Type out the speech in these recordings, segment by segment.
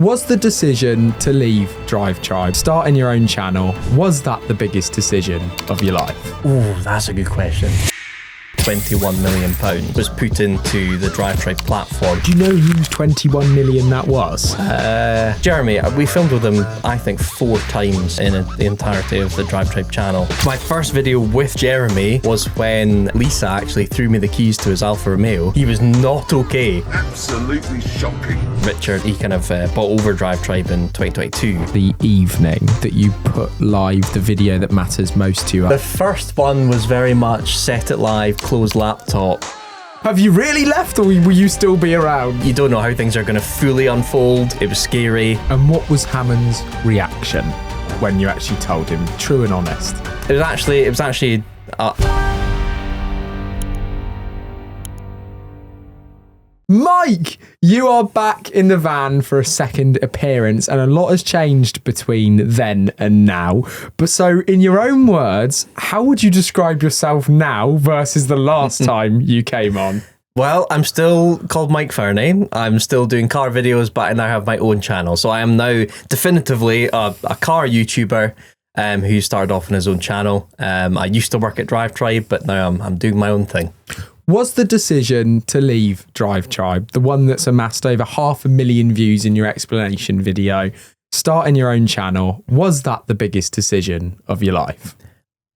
Was the decision to leave Drivetribe, starting your own channel, was that the biggest decision of your life? Ooh, that's a good question. £21 million was put into the Drivetribe platform. Do you know whose 21 million that was? Jeremy. We filmed with him, I think, 4 times in the entirety of the Drivetribe channel. My first video with Jeremy was when Lisa actually threw me the keys to his Alfa Romeo. He was not okay. Absolutely shocking. Richard, he kind of bought over Drivetribe in 2022. The evening that you put live the video that matters most to you. The first one was very much set it live, closed laptop. Have you really left, or will you still be around? You don't know how things are going to fully unfold. It was scary. And what was Hammond's reaction when you actually told him, true and honest? It was actually Mike, you are back in the van for a second appearance, and a lot has changed between then and now. But so, in your own words, how would you describe yourself now versus the last time you came on? Well, I'm still called Mike Fernie. I'm still doing car videos, but I now have my own channel. So I am now definitively a car YouTuber who started off on his own channel. I used to work at Drivetribe, but now I'm doing my own thing. Was the decision to leave Drivetribe, the one that's amassed over 500,000 views in your explanation video, starting your own channel, was that the biggest decision of your life?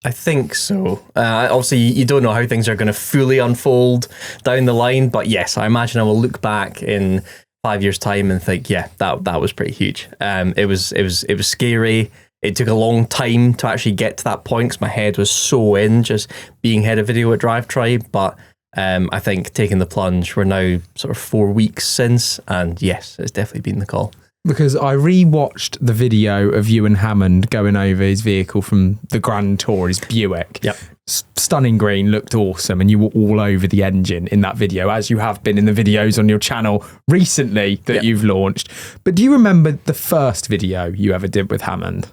I think so. Obviously, you don't know how things are going to fully unfold down the line, but yes, I imagine I will look back in 5 years' time and think, yeah, that was pretty huge. It was scary. It took a long time to actually get to that point because my head was so in just being head of video at Drivetribe, but I think taking the plunge, we're now sort of 4 weeks since, and yes, it's definitely been the call. Because I rewatched the video of you and Hammond going over his vehicle from the Grand Tour, his Buick. Yep. Stunning green, looked awesome, and you were all over the engine in that video, as you have been in the videos on your channel recently that you've launched. But do you remember the first video you ever did with Hammond?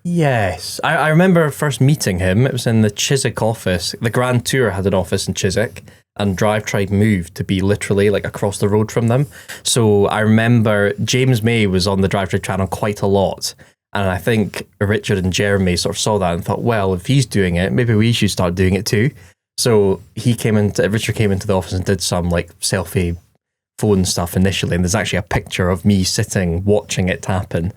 Yes, I remember first meeting him. It was in the Chiswick office. The Grand Tour had an office in Chiswick, and Drivetribe moved to be literally like across the road from them. So I remember James May was on the Drivetribe channel quite a lot, and I think Richard and Jeremy sort of saw that and thought, well, if he's doing it, maybe we should start doing it too. So Richard came into the office and did some like selfie phone stuff initially, and there's actually a picture of me sitting watching it happen.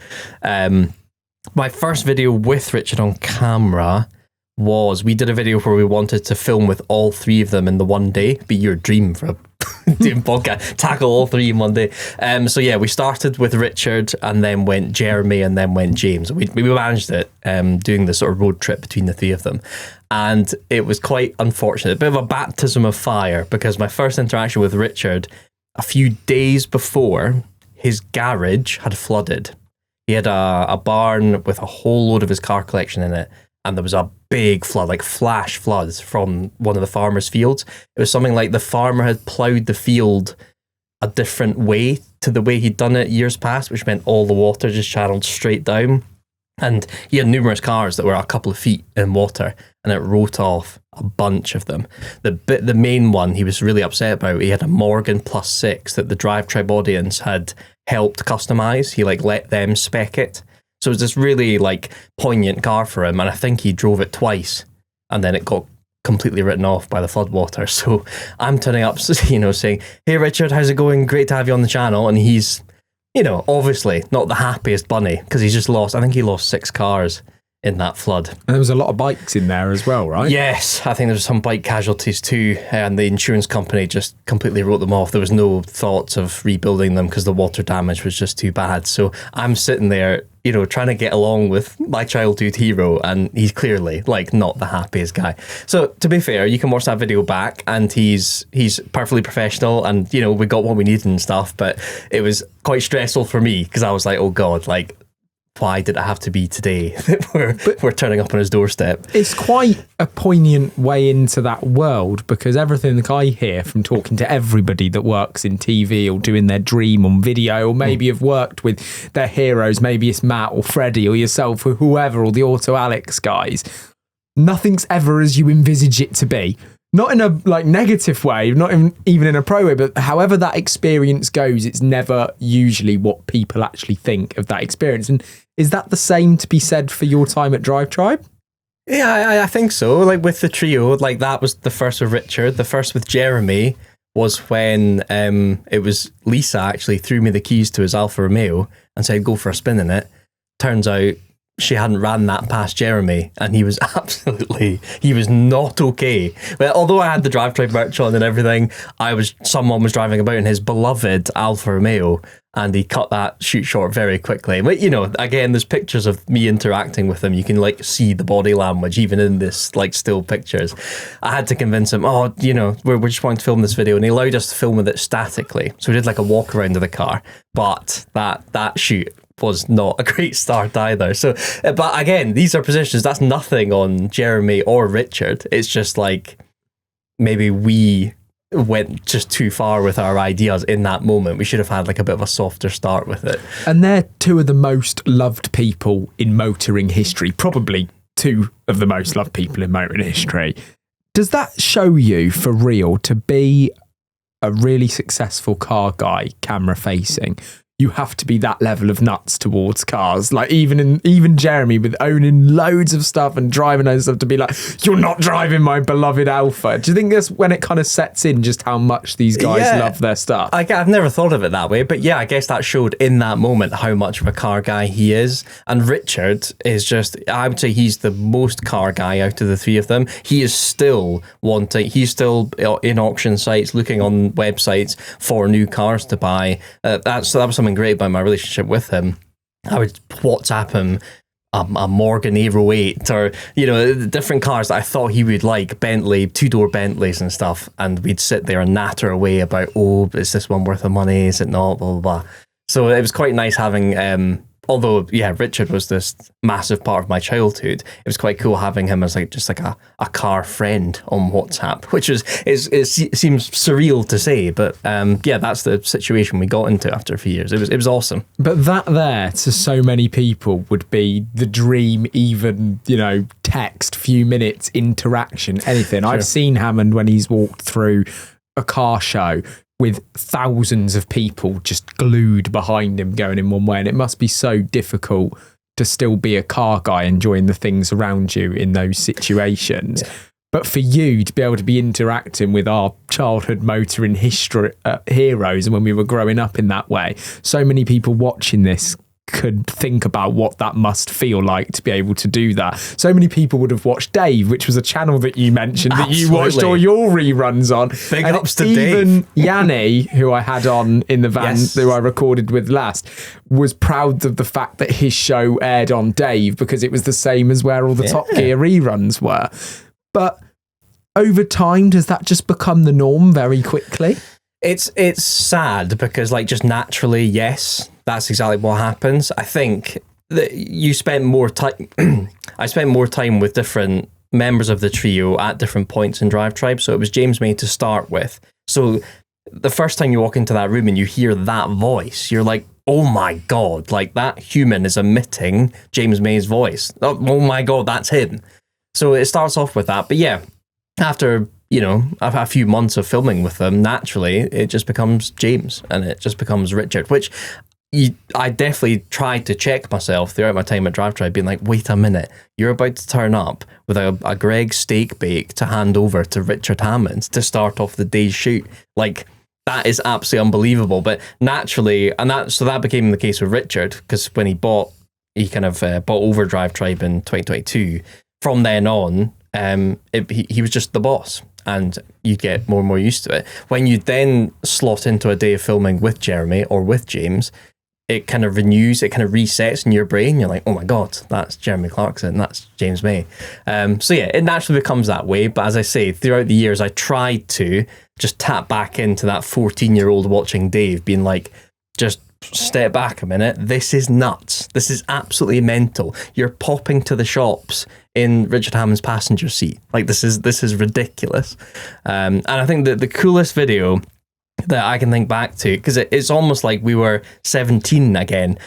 My first video with Richard on camera was, we did a video where we wanted to film with all 3 of them in the one day. Be your dream for a doing podcast, tackle all 3 in one day. So yeah, we started with Richard and then went Jeremy and then went James. We managed it, doing the sort of road trip between the 3 of them. And it was quite unfortunate, a bit of a baptism of fire, because my first interaction with Richard, a few days before, his garage had flooded. He had a barn with a whole load of his car collection in it, and there was a big flood, like flash floods from one of the farmer's fields. It was something like the farmer had ploughed the field a different way to the way he'd done it years past, which meant all the water just channeled straight down. And he had numerous cars that were a couple of feet in water, and it wrote off a bunch of them. The main one he was really upset about, he had a Morgan Plus 6 that the Drivetribe audience had helped customize. He like let them spec it. So it was this really like poignant car for him, and I think he drove it twice, and then it got completely written off by the floodwater. So I'm turning up, saying, "Hey Richard, how's it going? Great to have you on the channel." And he's, obviously not the happiest bunny, because he's just lost, I think he lost 6 cars in that flood. And there was a lot of bikes in there as well, right? Yes, I think there was some bike casualties too, and the insurance company just completely wrote them off. There was no thoughts of rebuilding them because the water damage was just too bad. So I'm sitting there, trying to get along with my childhood hero, and he's clearly like not the happiest guy. So to be fair, you can watch that video back, and he's perfectly professional, and we got what we needed and stuff. But it was quite stressful for me because I was like, oh god, like, why did it have to be today that we're turning up on his doorstep? It's quite a poignant way into that world, because everything that I hear from talking to everybody that works in TV or doing their dream on video, or maybe have worked with their heroes, maybe it's Matt or Freddie or yourself or whoever, or the Auto Alex guys, nothing's ever as you envisage it to be. not in a like negative way, not even in a pro way, but however that experience goes, it's never usually what people actually think of that experience. And is that the same to be said for your time at Drivetribe? Yeah, I think so. Like with the trio, like that was the first with Richard. The first with Jeremy was when it was Lisa actually threw me the keys to his Alfa Romeo and said, go for a spin in it. Turns out she hadn't ran that past Jeremy, and he was not okay. Well, although I had the Drivetribe merch on and everything, someone was driving about in his beloved Alfa Romeo, and he cut that shoot short very quickly. But again, there's pictures of me interacting with him. You can like see the body language even in this like still pictures. I had to convince him, we're just wanting to film this video, and he allowed us to film with it statically. So we did like a walk around of the car, but that shoot was not a great start either. So, but again, these are positions. That's nothing on Jeremy or Richard. It's just like maybe we went just too far with our ideas in that moment. We should have had like a bit of a softer start with it. And they're two of the most loved people in motoring history, probably two of the most loved people in motoring history. Does that show you for real to be a really successful car guy, camera facing? You have to be that level of nuts towards cars. Like even Jeremy, with owning loads of stuff and driving loads of stuff, to be like, you're not driving my beloved Alpha. Do you think that's when it kind of sets in just how much these guys love their stuff? I've never thought of it that way, but yeah, I guess that showed in that moment how much of a car guy he is. And Richard is just, I would say he's the most car guy out of the three of them. He is still he's still in auction sites, looking on websites for new cars to buy. That was something great about my relationship with him. I would WhatsApp him a Morgan Aero 8 or different cars that I thought he would like, Bentley, two-door Bentleys and stuff, and we'd sit there and natter away about, is this one worth the money, is it not, blah blah blah. So it was quite nice having although Richard was this massive part of my childhood, it was quite cool having him as like just like a car friend on WhatsApp, which seems surreal to say, but that's the situation we got into after a few years. It was awesome. But that there to so many people would be the dream, even text, few minutes interaction, anything. Sure. I've seen Hammond when he's walked through a car show with thousands of people just glued behind him going in one way. And it must be so difficult to still be a car guy enjoying the things around you in those situations. Yeah. But for you to be able to be interacting with our childhood motoring history heroes, and when we were growing up in that way, so many people watching this could think about what that must feel like to be able to do that. So many people would have watched Dave, which was a channel that you mentioned that you watched all your reruns on. Big ups to even Dave. Yanni, who I had on in the van, yes, who I recorded with last, was proud of the fact that his show aired on Dave because it was the same as where all the Top Gear reruns were. But over time, does that just become the norm very quickly? It's sad because just naturally, yes, that's exactly what happens. I think that you spend more time. I spent more time with different members of the trio at different points in Drivetribe. So it was James May to start with. So the first time you walk into that room and you hear that voice, you're like, oh my God, that human is emitting James May's voice. Oh my God, that's him. So it starts off with that. But yeah, after a few months of filming with them, naturally, it just becomes James and it just becomes Richard, which I definitely tried to check myself throughout my time at Drivetribe, being like, wait a minute, you're about to turn up with a Greg steak bake to hand over to Richard Hammond to start off the day's shoot. That is absolutely unbelievable. But naturally, so that became the case with Richard, because when he bought over Drivetribe in 2022. From then on, he was just the boss, and you get more and more used to it. When you then slot into a day of filming with Jeremy or with James, it kind of renews, it kind of resets in your brain. You're like, oh my God, that's Jeremy Clarkson, that's James May. So yeah, it naturally becomes that way. But as I say, throughout the years, I tried to just tap back into that 14-year-old watching Dave, being like, just step back a minute. This is nuts. This is absolutely mental. You're popping to the shops in Richard Hammond's passenger seat. This is ridiculous. And I think that the coolest video that I can think back to, because it's almost like we were 17 again.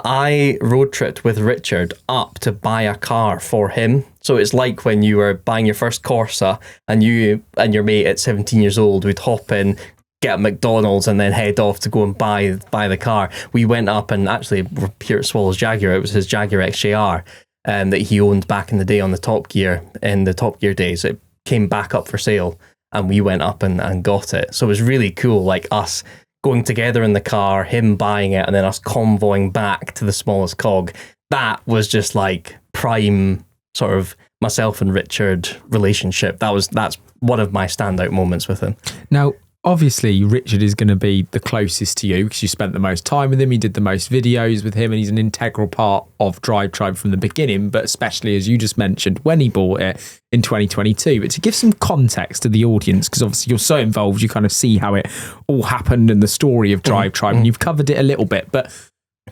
I road tripped with Richard up to buy a car for him. So it's like when you were buying your first Corsa and you and your mate at 17 years old would hop in, get a McDonald's and then head off to go and buy the car. We went up and actually were here at Swallows Jaguar. It was his Jaguar XJR that he owned back in the day on the Top Gear, in the Top Gear days. It came back up for sale and we went up and got it. So it was really cool, like us going together in the car, him buying it, and then us convoying back to the smallest cog. That was just like prime sort of myself and Richard relationship. That's one of my standout moments with him. Now, obviously, Richard is going to be the closest to you because you spent the most time with him. You did the most videos with him, and he's an integral part of Drivetribe from the beginning, but especially, as you just mentioned, when he bought it in 2022. But to give some context to the audience, because obviously you're so involved, you kind of see how it all happened and the story of Drivetribe, and you've covered it a little bit, but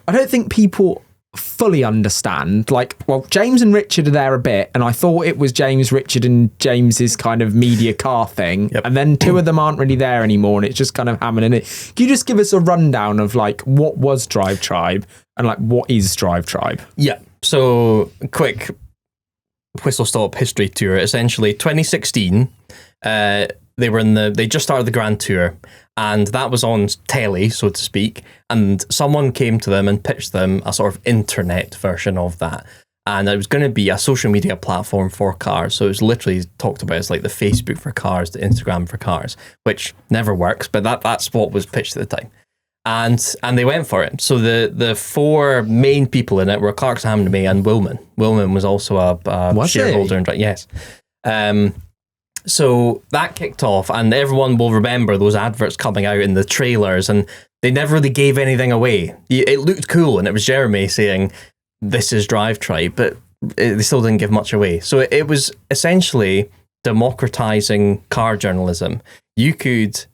I don't think people fully understand. Like, well, James and Richard are there a bit, and I thought it was James, Richard, and James's kind of media car thing, and then two of them aren't really there anymore, and it's just kind of Hammond and it. Can you just give us a rundown of like what was Drivetribe and like what is Drivetribe? Yeah. So, quick whistle stop history tour. Essentially, 2016. They just started the Grand Tour, and that was on telly, so to speak, and someone came to them and pitched them a sort of internet version of that, and it was going to be a social media platform for cars. So it was literally talked about as like the Facebook for cars, the Instagram for cars, which never works, but that's what was pitched at the time. And they went for it. So the four main people in it were Clarkson, Hammond, and Willman. Willman was also a shareholder. Yes. So that kicked off, and everyone will remember those adverts coming out in the trailers, and they never really gave anything away. It looked cool, and it was Jeremy saying, "This is Drivetribe," but they still didn't give much away. So it was essentially democratizing car journalism. You could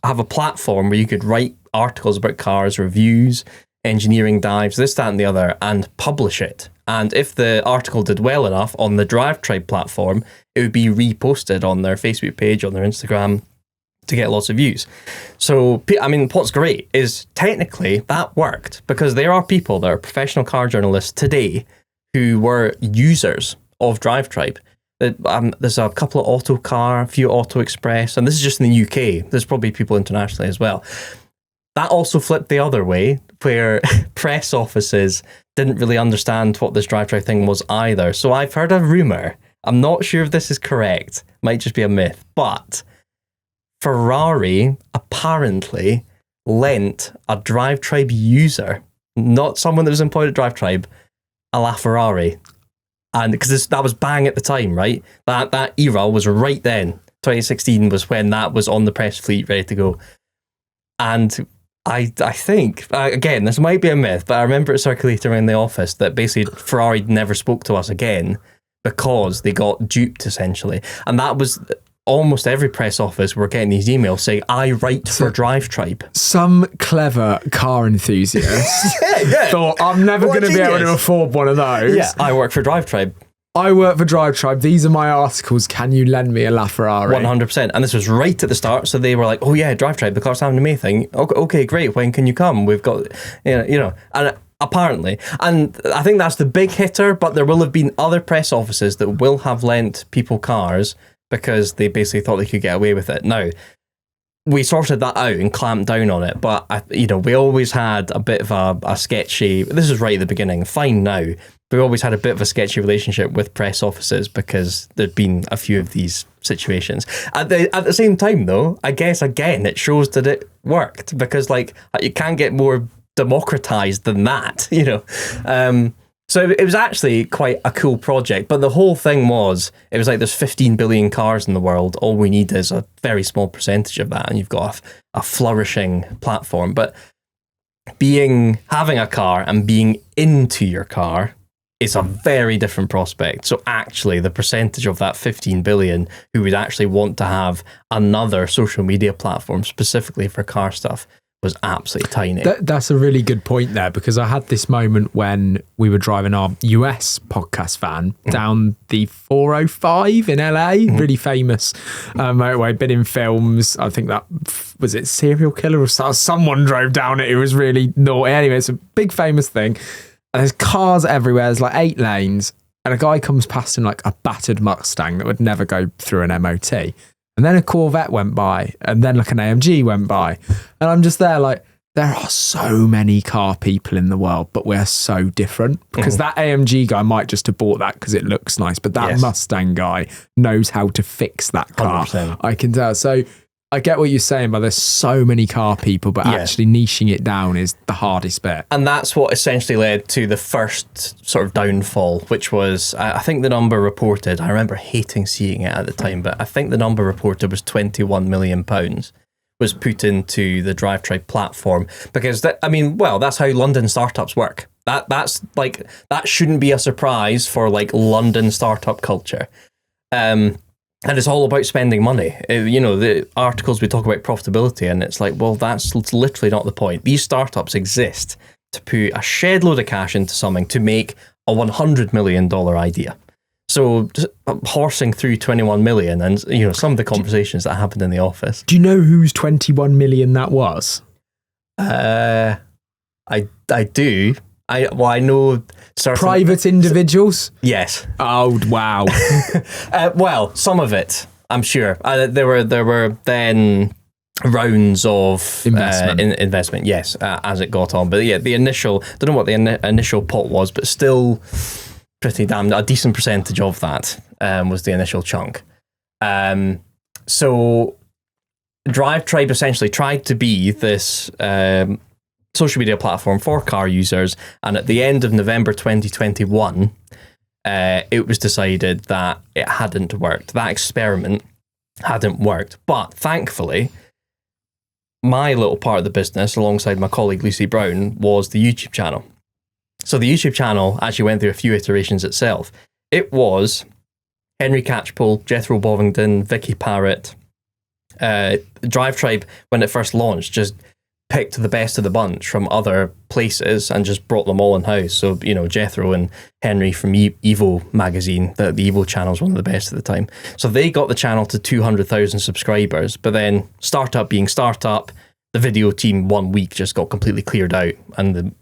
have a platform where you could write articles about cars, reviews, engineering dives, this, that, and the other, and publish it. And if the article did well enough on the Drivetribe platform, it would be reposted on their Facebook page, on their Instagram, to get lots of views. So, I mean, what's great is technically that worked, because there are people that are professional car journalists today who were users of Drivetribe. There's a couple of Autocar, a few Auto Express, and this is just in the UK. There's probably people internationally as well. That also flipped the other way, where press offices didn't really understand what this Drivetribe thing was either. So I've heard a rumour, I'm not sure if this is correct, might just be a myth, but Ferrari apparently lent a Drivetribe user, not someone that was employed at Drivetribe, a LaFerrari. And because that was bang at the time, right? That era was right then. 2016 was when that was on the press fleet, ready to go. And I think, again, this might be a myth, but I remember it circulating around the office that basically Ferrari never spoke to us again because they got duped, essentially. And that was almost every press office were getting these emails saying, I write for Drivetribe. Some clever car enthusiast thought, I'm never going to be able to afford one of those. Yeah, I work for Drivetribe. I work for Drivetribe. These are my articles. Can you lend me a LaFerrari? 100%. And this was right at the start. So they were like, oh yeah, Drivetribe, the Clarkson Hammond May thing. Okay, great. When can you come? We've got, you know, and apparently. And I think that's the big hitter, but there will have been other press offices that will have lent people cars because they basically thought they could get away with it. Now, we sorted that out and clamped down on it, but we always had a bit of a sketchy, this is right at the beginning, fine now, we always had a bit of a sketchy relationship with press offices because there'd been a few of these situations. At the same time, though, I guess, again, it shows that it worked because, like, you can't get more democratized than that, you know. So it was actually quite a cool project, but the whole thing was, it was like there's 15 billion cars in the world. All we need is a very small percentage of that, and you've got a flourishing platform. But having a car and being into your car is a very different prospect. So actually, the percentage of that 15 billion who would actually want to have another social media platform specifically for car stuff was absolutely tiny. That's a really good point there, because I had this moment when we were driving our US podcast van down the 405 in LA, really famous motorway, been in films. I think that, was it Serial Killer or someone drove down it. It was really naughty. Anyway, it's a big famous thing. And there's cars everywhere. There's like 8 lanes. And a guy comes past in like a battered Mustang that would never go through an MOT. And then a Corvette went by, and then like an AMG went by. And I'm just there like, there are so many car people in the world, but we're so different. Because that AMG guy might just have bought that because it looks nice, but that Mustang guy knows how to fix that car. 100%. I can tell. So I get what you're saying, but there's so many car people, but actually niching it down is the hardest bit. And that's what essentially led to the first sort of downfall, which was, I think the number reported, I remember hating seeing it at the time, but I think the number reported was £21 million was put into the Drivetribe platform, because that's how London startups work. That's like, that shouldn't be a surprise for like London startup culture. And it's all about spending money. The articles we talk about profitability, and it's like, well, that's literally not the point. These startups exist to put a shed load of cash into something to make a $100 million idea. So horsing through 21 million, and some of the conversations that happened in the office. Do you know whose 21 million that was? I do. I know private individuals. Yes. Oh wow. Well, some of it, I'm sure. There were then rounds of investment. Yes, as it got on. But yeah, the initial, don't know what the initial pot was, but still pretty damn a decent percentage of that was the initial chunk. So Drivetribe essentially tried to be this social media platform for car users, and at the end of November 2021, it was decided that it hadn't worked. That experiment hadn't worked. But thankfully, my little part of the business, alongside my colleague Lucy Brown, was the YouTube channel. So the YouTube channel actually went through a few iterations itself. It was Henry Catchpole, Jethro Bovingdon, Vicky Parrott. Drivetribe, when it first launched, just picked the best of the bunch from other places and just brought them all in house. So, Jethro and Henry from Evo magazine, the Evo channel was one of the best at the time. So they got the channel to 200,000 subscribers, but then startup being startup, the video team 1 week just got completely cleared out, and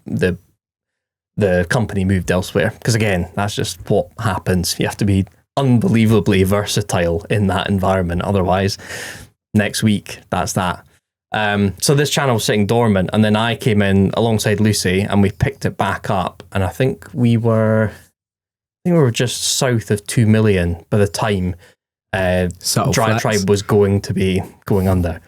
the company moved elsewhere. Because again, that's just what happens. You have to be unbelievably versatile in that environment. Otherwise, next week, that's that. So this channel was sitting dormant, and then I came in alongside Lucy and we picked it back up, and I think we were just south of 2 million by the time Drivetribe was going to be going under.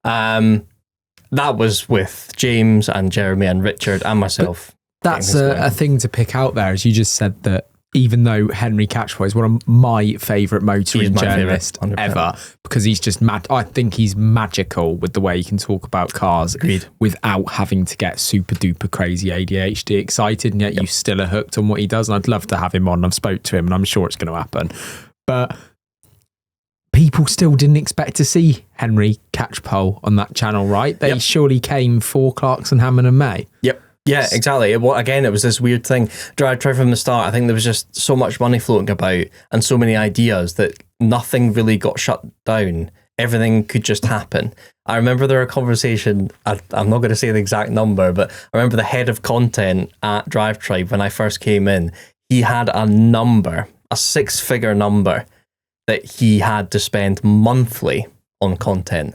That was with James and Jeremy and Richard and myself. But that's a thing to pick out there, as you just said, that even though Henry Catchpole is one of my favourite motoring journalists ever, because he's just mad. I think he's magical with the way he can talk about cars. Agreed. Without having to get super duper crazy ADHD excited, and yet you still are hooked on what he does. And I'd love to have him on. I've spoke to him, and I'm sure it's going to happen. But people still didn't expect to see Henry Catchpole on that channel, right? They surely came for Clarkson, Hammond and May. Yep. Yeah, exactly. It was this weird thing. Drivetribe from the start, I think there was just so much money floating about and so many ideas that nothing really got shut down. Everything could just happen. I remember there were a conversation, I'm not going to say the exact number, but I remember the head of content at Drivetribe when I first came in, he had a number, a 6-figure number that he had to spend monthly on content.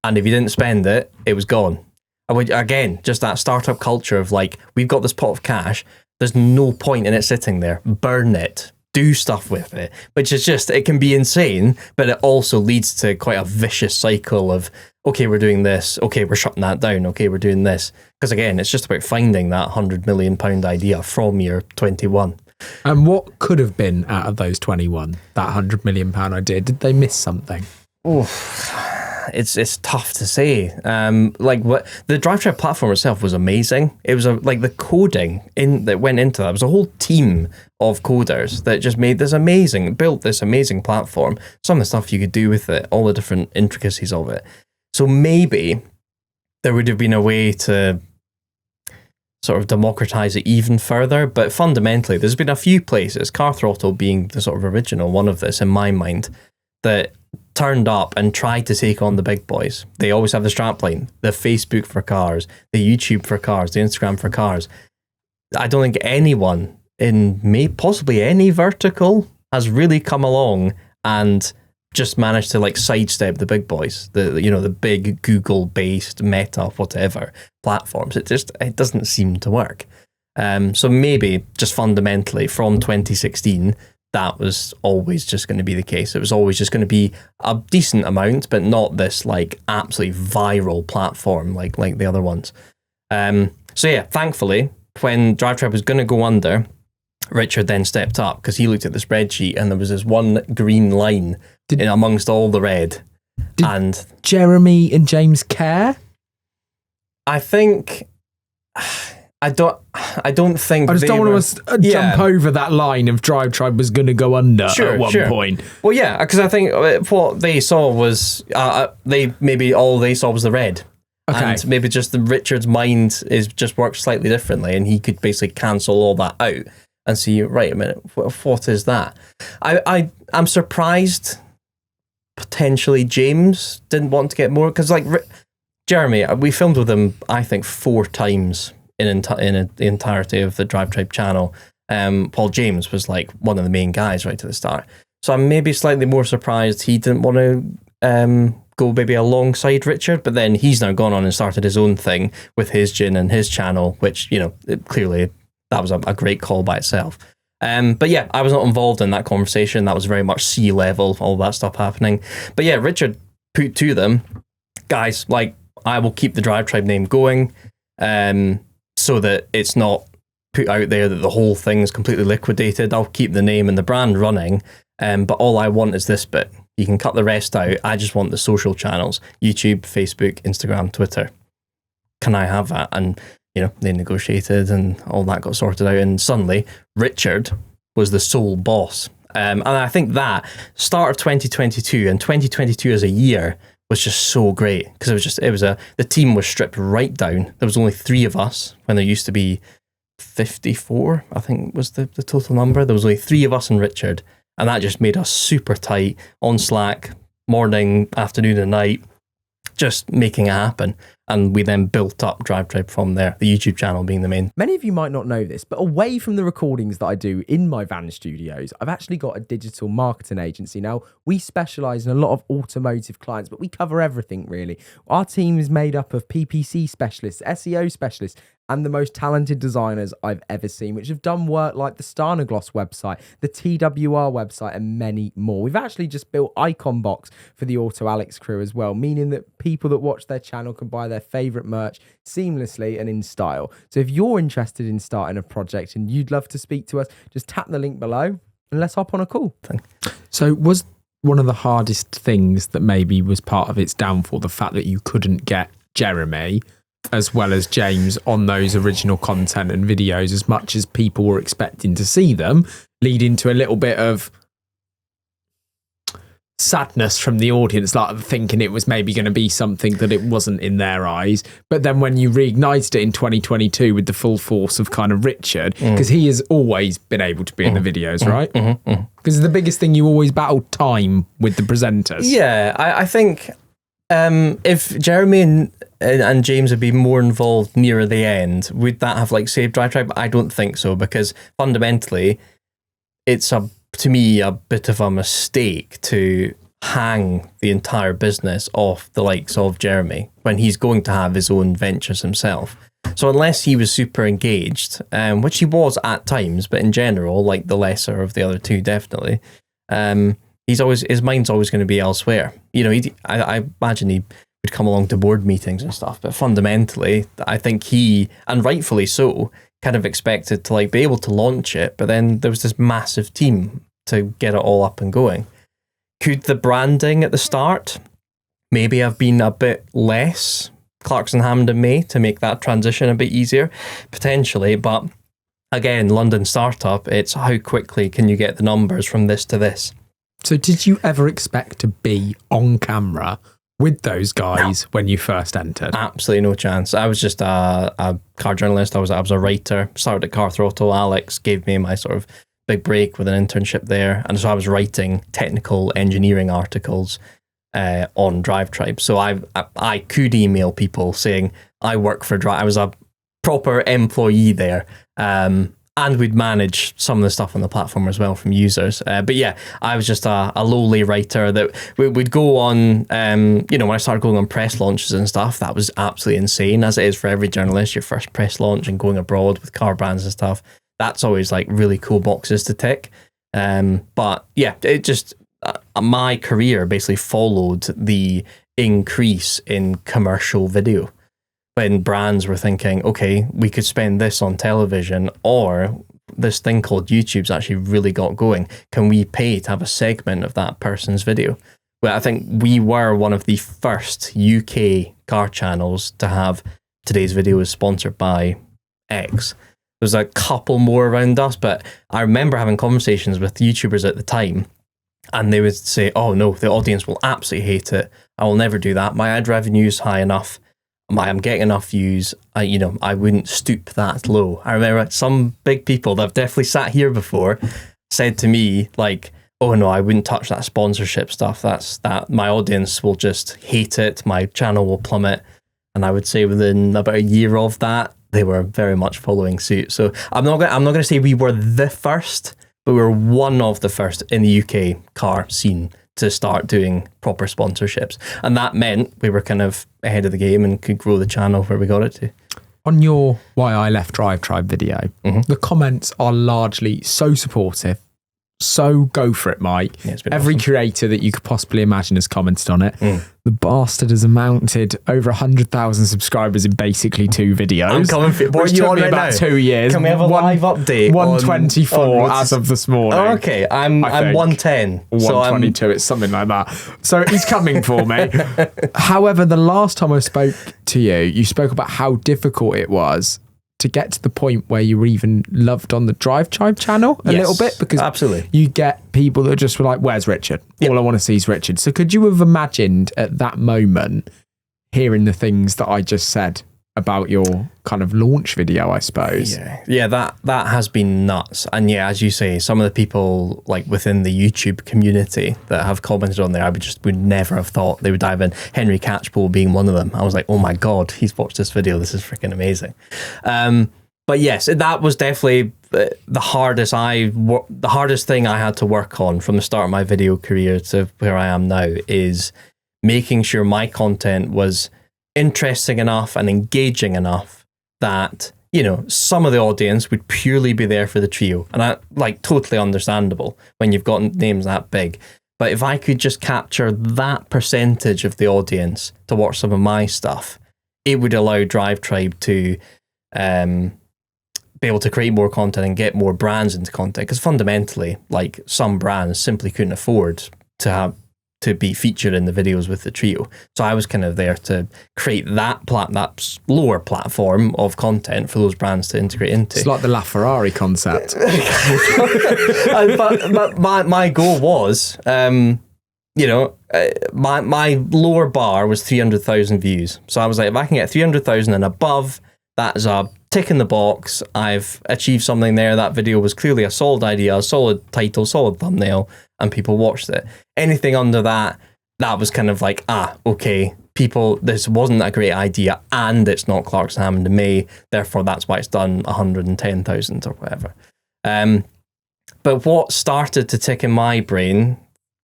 And if he didn't spend it, it was gone. Again, just that startup culture of like, we've got this pot of cash, there's no point in it sitting there, burn it, do stuff with it, which is just, it can be insane, but it also leads to quite a vicious cycle of, okay, we're doing this, okay, we're shutting that down, okay, we're doing this. Because again, it's just about finding that £100 million idea from year 21. And what could have been out of those 21, that £100 million idea? Did they miss something? It's tough to say. What the Drivetribe platform itself was amazing. It was the coding that went into that. It was a whole team of coders that just built this amazing platform. Some of the stuff you could do with it, all the different intricacies of it. So maybe there would have been a way to sort of democratize it even further. But fundamentally, there's been a few places, Car Throttle being the sort of original one of this in my mind, that turned up and tried to take on the big boys. They always have the strapline, the Facebook for cars, the YouTube for cars, the Instagram for cars. I don't think anyone in possibly any vertical has really come along and just managed to like sidestep the big boys, the big Google-based Meta, whatever platforms. It doesn't seem to work. So maybe just fundamentally from 2016, that was always just going to be the case. It was always just going to be a decent amount, but not this like absolutely viral platform like the other ones. So yeah, thankfully, when Drivetribe was going to go under, Richard then stepped up because he looked at the spreadsheet and there was this one green line in amongst all the red. And Jeremy and James care? I think I don't think I just don't want to jump over that line of Drivetribe was going to go under at one point. Well, yeah, because I think what they saw was all they saw was the red. Okay. And maybe just Richard's mind just works slightly differently, and he could basically cancel all that out and see, right a minute, what is that? I'm surprised potentially James didn't want to get more, because like Jeremy, we filmed with him I think 4 times in the entirety of the Drivetribe channel. Paul James was like one of the main guys right to the start, so I'm maybe slightly more surprised he didn't want to go maybe alongside Richard, but then he's now gone on and started his own thing with his gin and his channel, which clearly that was a great call by itself. But yeah, I was not involved in that conversation. That was very much sea level, all that stuff happening. But yeah, Richard put to them, guys, like, I will keep the Drivetribe name going, so that it's not put out there that the whole thing's completely liquidated. I'll keep the name and the brand running, but all I want is this bit. You can cut the rest out. I just want the social channels: YouTube, Facebook, Instagram, Twitter. Can I have that? And they negotiated and all that got sorted out, and suddenly Richard was the sole boss. And I think that start of 2022 and 2022 as a year was just so great, because the team was stripped right down. There was only 3 of us when there used to be 54, I think was the total number. There was only 3 of us and Richard, and that just made us super tight on Slack, morning, afternoon and night, just making it happen. And we then built up Drivetribe from there, the YouTube channel being the main. Many of you might not know this, but away from the recordings that I do in my van studios, I've actually got a digital marketing agency. Now, we specialise in a lot of automotive clients, but we cover everything really. Our team is made up of PPC specialists, SEO specialists, and the most talented designers I've ever seen, which have done work like the Starnagloss website, the TWR website, and many more. We've actually just built Icon Box for the Auto Alex crew as well, meaning that people that watch their channel can buy their favourite merch seamlessly and in style. So if you're interested in starting a project and you'd love to speak to us, just tap the link below and let's hop on a call. So was one of the hardest things that maybe was part of its downfall the fact that you couldn't get Jeremy as well as James on those original content and videos as much as people were expecting to see them, leading to a little bit of sadness from the audience, like thinking it was maybe going to be something that it wasn't in their eyes. But then when you reignited it in 2022 with the full force of kind of Richard, because he has always been able to be in the videos, right? Because the biggest thing, you always battled time with the presenters. Yeah, I think if Jeremy and James had been more involved nearer the end, would that have saved Drivetribe? I don't think so, because fundamentally it's to me a bit of a mistake to hang the entire business off the likes of Jeremy when he's going to have his own ventures himself. So unless he was super engaged, which he was at times, but in general, like the lesser of the other two, definitely, his mind's always going to be elsewhere. I imagine he would come along to board meetings and stuff, but fundamentally, I think he, and rightfully so, kind of expected to be able to launch it, but then there was this massive team to get it all up and going. Could the branding at the start maybe have been a bit less Clarkson, Hammond and May to make that transition a bit easier? Potentially, but again, London startup, it's how quickly can you get the numbers from this to this? So did you ever expect to be on camera with those guys when you first entered? Absolutely no chance. I was just a car journalist. I was a writer. Started at Car Throttle. Alex gave me my sort of big break with an internship there, and so I was writing technical engineering articles on Drivetribe. So I could email people saying I work for Drive. I was a proper employee there. And we'd manage some of the stuff on the platform as well from users. But yeah, I was just a lowly writer that we'd go on, when I started going on press launches and stuff, that was absolutely insane, as it is for every journalist, your first press launch and going abroad with car brands and stuff. That's always like really cool boxes to tick. But yeah, it just, my career basically followed the increase in commercial video. When brands were thinking, okay, we could spend this on television, or this thing called YouTube's actually really got going. Can we pay to have a segment of that person's video? Well, I think we were one of the first UK car channels to have today's video is sponsored by X. There's a couple more around us, but I remember having conversations with YouTubers at the time, and they would say, oh no, the audience will absolutely hate it. I will never do that. My ad revenue is high enough. I'm getting enough views. I wouldn't stoop that low. I remember some big people that have definitely sat here before said to me, like, oh no, I wouldn't touch that sponsorship stuff. That my audience will just hate it. My channel will plummet. And I would say within about a year of that, they were very much following suit. So I'm not going to say we were the first, but we were one of the first in the UK car scene to start doing proper sponsorships. And that meant we were kind of ahead of the game and could grow the channel where we got it to. On your Why I Left Drivetribe video, the comments are largely so supportive. So go for it, Mike. Yeah, Every awesome. creator that you could possibly imagine has commented on it. The bastard has amounted over 100,000 subscribers in basically 2 videos. I'm coming for it. What which are you took on me right about now? 2 years. Can we have a live update? 124 as of this morning. Oh, okay, I'm I think. 110. 122, it's something like that. So he's coming for me. However, the last time I spoke to you, you spoke about how difficult it was to get to the point where you were even loved on the Drivetribe channel a little bit, because absolutely. you get people that just were like, where's Richard? All I want to see is Richard. So could you have imagined at that moment hearing the things that I just said about your kind of launch video, I suppose? Yeah, that has been nuts. And yeah, as you say, some of the people like within the YouTube community that have commented on there, I would never have thought they would dive in. Henry Catchpole being one of them. I was like, oh my God, he's watched this video. This is freaking amazing. But yes, that was definitely the hardest thing I had to work on from the start of my video career to where I am now, is making sure my content was interesting enough and engaging enough that, some of the audience would purely be there for the trio. And I totally understandable when you've got names that big. But if I could just capture that percentage of the audience to watch some of my stuff, it would allow Drivetribe to be able to create more content and get more brands into content. Because fundamentally, some brands simply couldn't afford to be featured in the videos with the trio. So I was kind of there to create that lower platform of content for those brands to integrate into. It's like the LaFerrari concept. but my goal was, my lower bar was 300,000 views. So I was like, if I can get 300,000 and above, that is a tick in the box. I've achieved something there. That video was clearly a solid idea, a solid title, solid thumbnail, and people watched it. Anything under that was kind of like, okay, this wasn't a great idea, and it's not Clarkson, Hammond and May, therefore that's why it's done 110,000 or whatever. But what started to tick in my brain,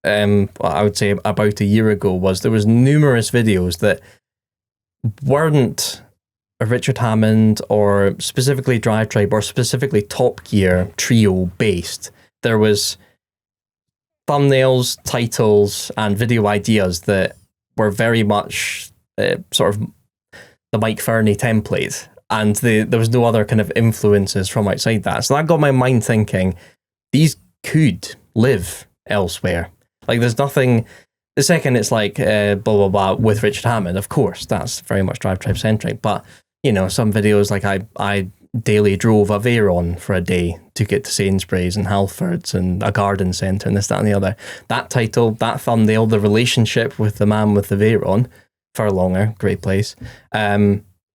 I would say about a year ago, was there was numerous videos that weren't a Richard Hammond or specifically Drivetribe or specifically Top Gear trio based. There was thumbnails, titles, and video ideas that were very much sort of the Mike Fernie template, and there was no other kind of influences from outside that. So that got my mind thinking, these could live elsewhere. There's nothing. The second it's blah blah blah with Richard Hammond, of course, that's very much Drivetribe centric. But some videos, I daily drove a Veyron for a day, took it to Sainsbury's and Halfords and a garden centre and this, that and the other. That title, that thumbnail, the relationship with the man with the Veyron, Furlonger, great place,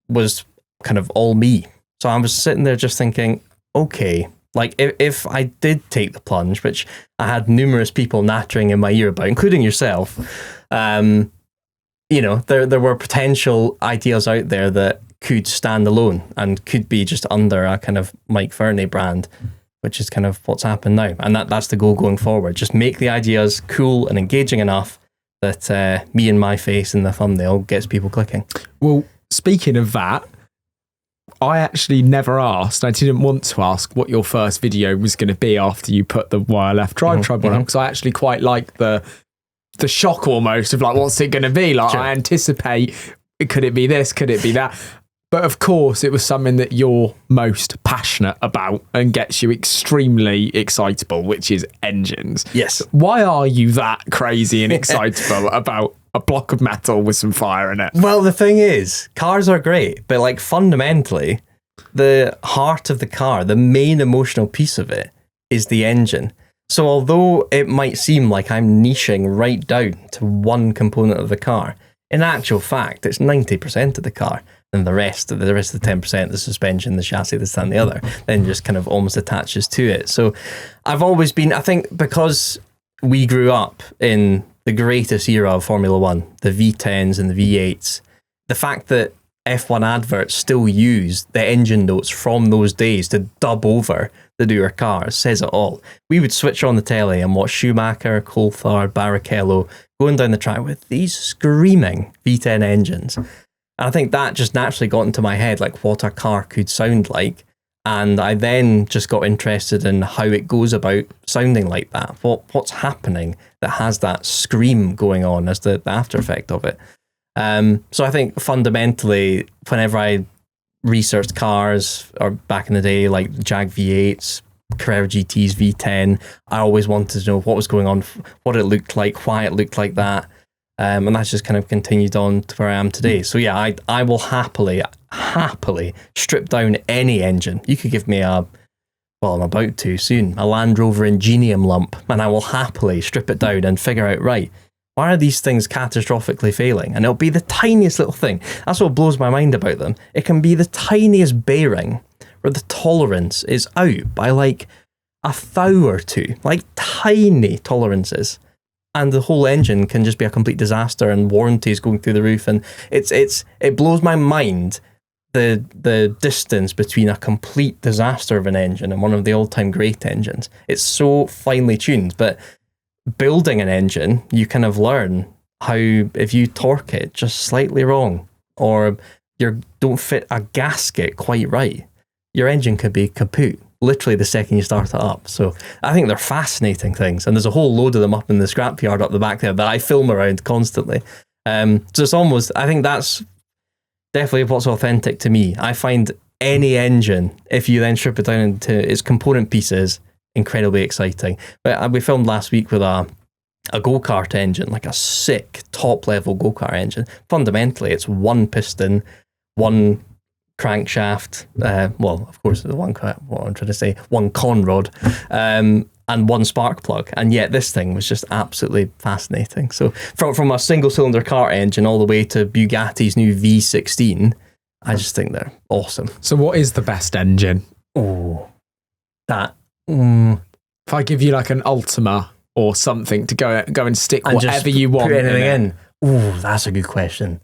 was kind of all me. So I was sitting there just thinking, okay, like if I did take the plunge, which I had numerous people nattering in my ear about, including yourself, you know, there were potential ideas out there that could stand alone and could be just under a kind of Mike Fernie brand, which is kind of what's happened now. And that's the goal going forward. Just make the ideas cool and engaging enough that me and my face in the thumbnail gets people clicking. Well, speaking of that, I actually never asked. I didn't want to ask what your first video was going to be after you put the wire left Drivetribe on, because I actually quite like the shock almost of like, what's it going to be? Like, I anticipate, could it be this? Could it be that? But of course, it was something that you're most passionate about and gets you extremely excitable, which is engines. Yes. Why are you that crazy and excitable about a block of metal with some fire in it? Well, the thing is, cars are great, but like fundamentally, the heart of the car, the main emotional piece of it is the engine. So although it might seem like I'm niching right down to one component of the car, in actual fact, it's 90% of the car. And the rest of the 10%, the suspension, the chassis, this, that, and the other, then just kind of almost attaches to it. So I've always been, I think because we grew up in the greatest era of Formula One, the V10s and the V8s, the fact that F1 adverts still use the engine notes from those days to dub over the newer cars says it all. We would switch on the telly and watch Schumacher, Coulthard, Barrichello going down the track with these screaming V10 engines. And I think that just naturally got into my head, like what a car could sound like. And I then just got interested in how it goes about sounding like that. What's happening that has that scream going on as the after effect of it. So I think fundamentally, whenever I researched cars, or back in the day, like Jag V8s, Carrera GTs, V10, I always wanted to know what was going on, what it looked like, why it looked like that. And that's just kind of continued on to where I am today. So yeah, I will happily strip down any engine. You could give me I'm about to soon, a Land Rover Ingenium lump, and I will happily strip it down and figure out, right, why are these things catastrophically failing? And it'll be the tiniest little thing. That's what blows my mind about them. It can be the tiniest bearing where the tolerance is out by like a thou or two, like tiny tolerances. And the whole engine can just be a complete disaster, and warranties going through the roof. And it blows my mind the distance between a complete disaster of an engine and one of the all-time great engines. It's so finely tuned, but building an engine, you kind of learn how if you torque it just slightly wrong, or you don't fit a gasket quite right, your engine could be kaput literally the second you start it up. So I think they're fascinating things, and there's a whole load of them up in the scrapyard up the back there that I film around constantly. So it's almost, I think that's definitely what's authentic to me. I find any engine, if you then strip it down into its component pieces, incredibly exciting. But we filmed last week with a go-kart engine, like a sick top-level go-kart engine. Fundamentally, it's one piston, one crankshaft, of course, one conrod, and one spark plug. And yet this thing was just absolutely fascinating. So from a single-cylinder kart engine all the way to Bugatti's new V16, I just think they're awesome. So what is the best engine? Oh, that... If I give you like an Ultima or something to go and stick and whatever you want, put anything in. Oh, that's a good question.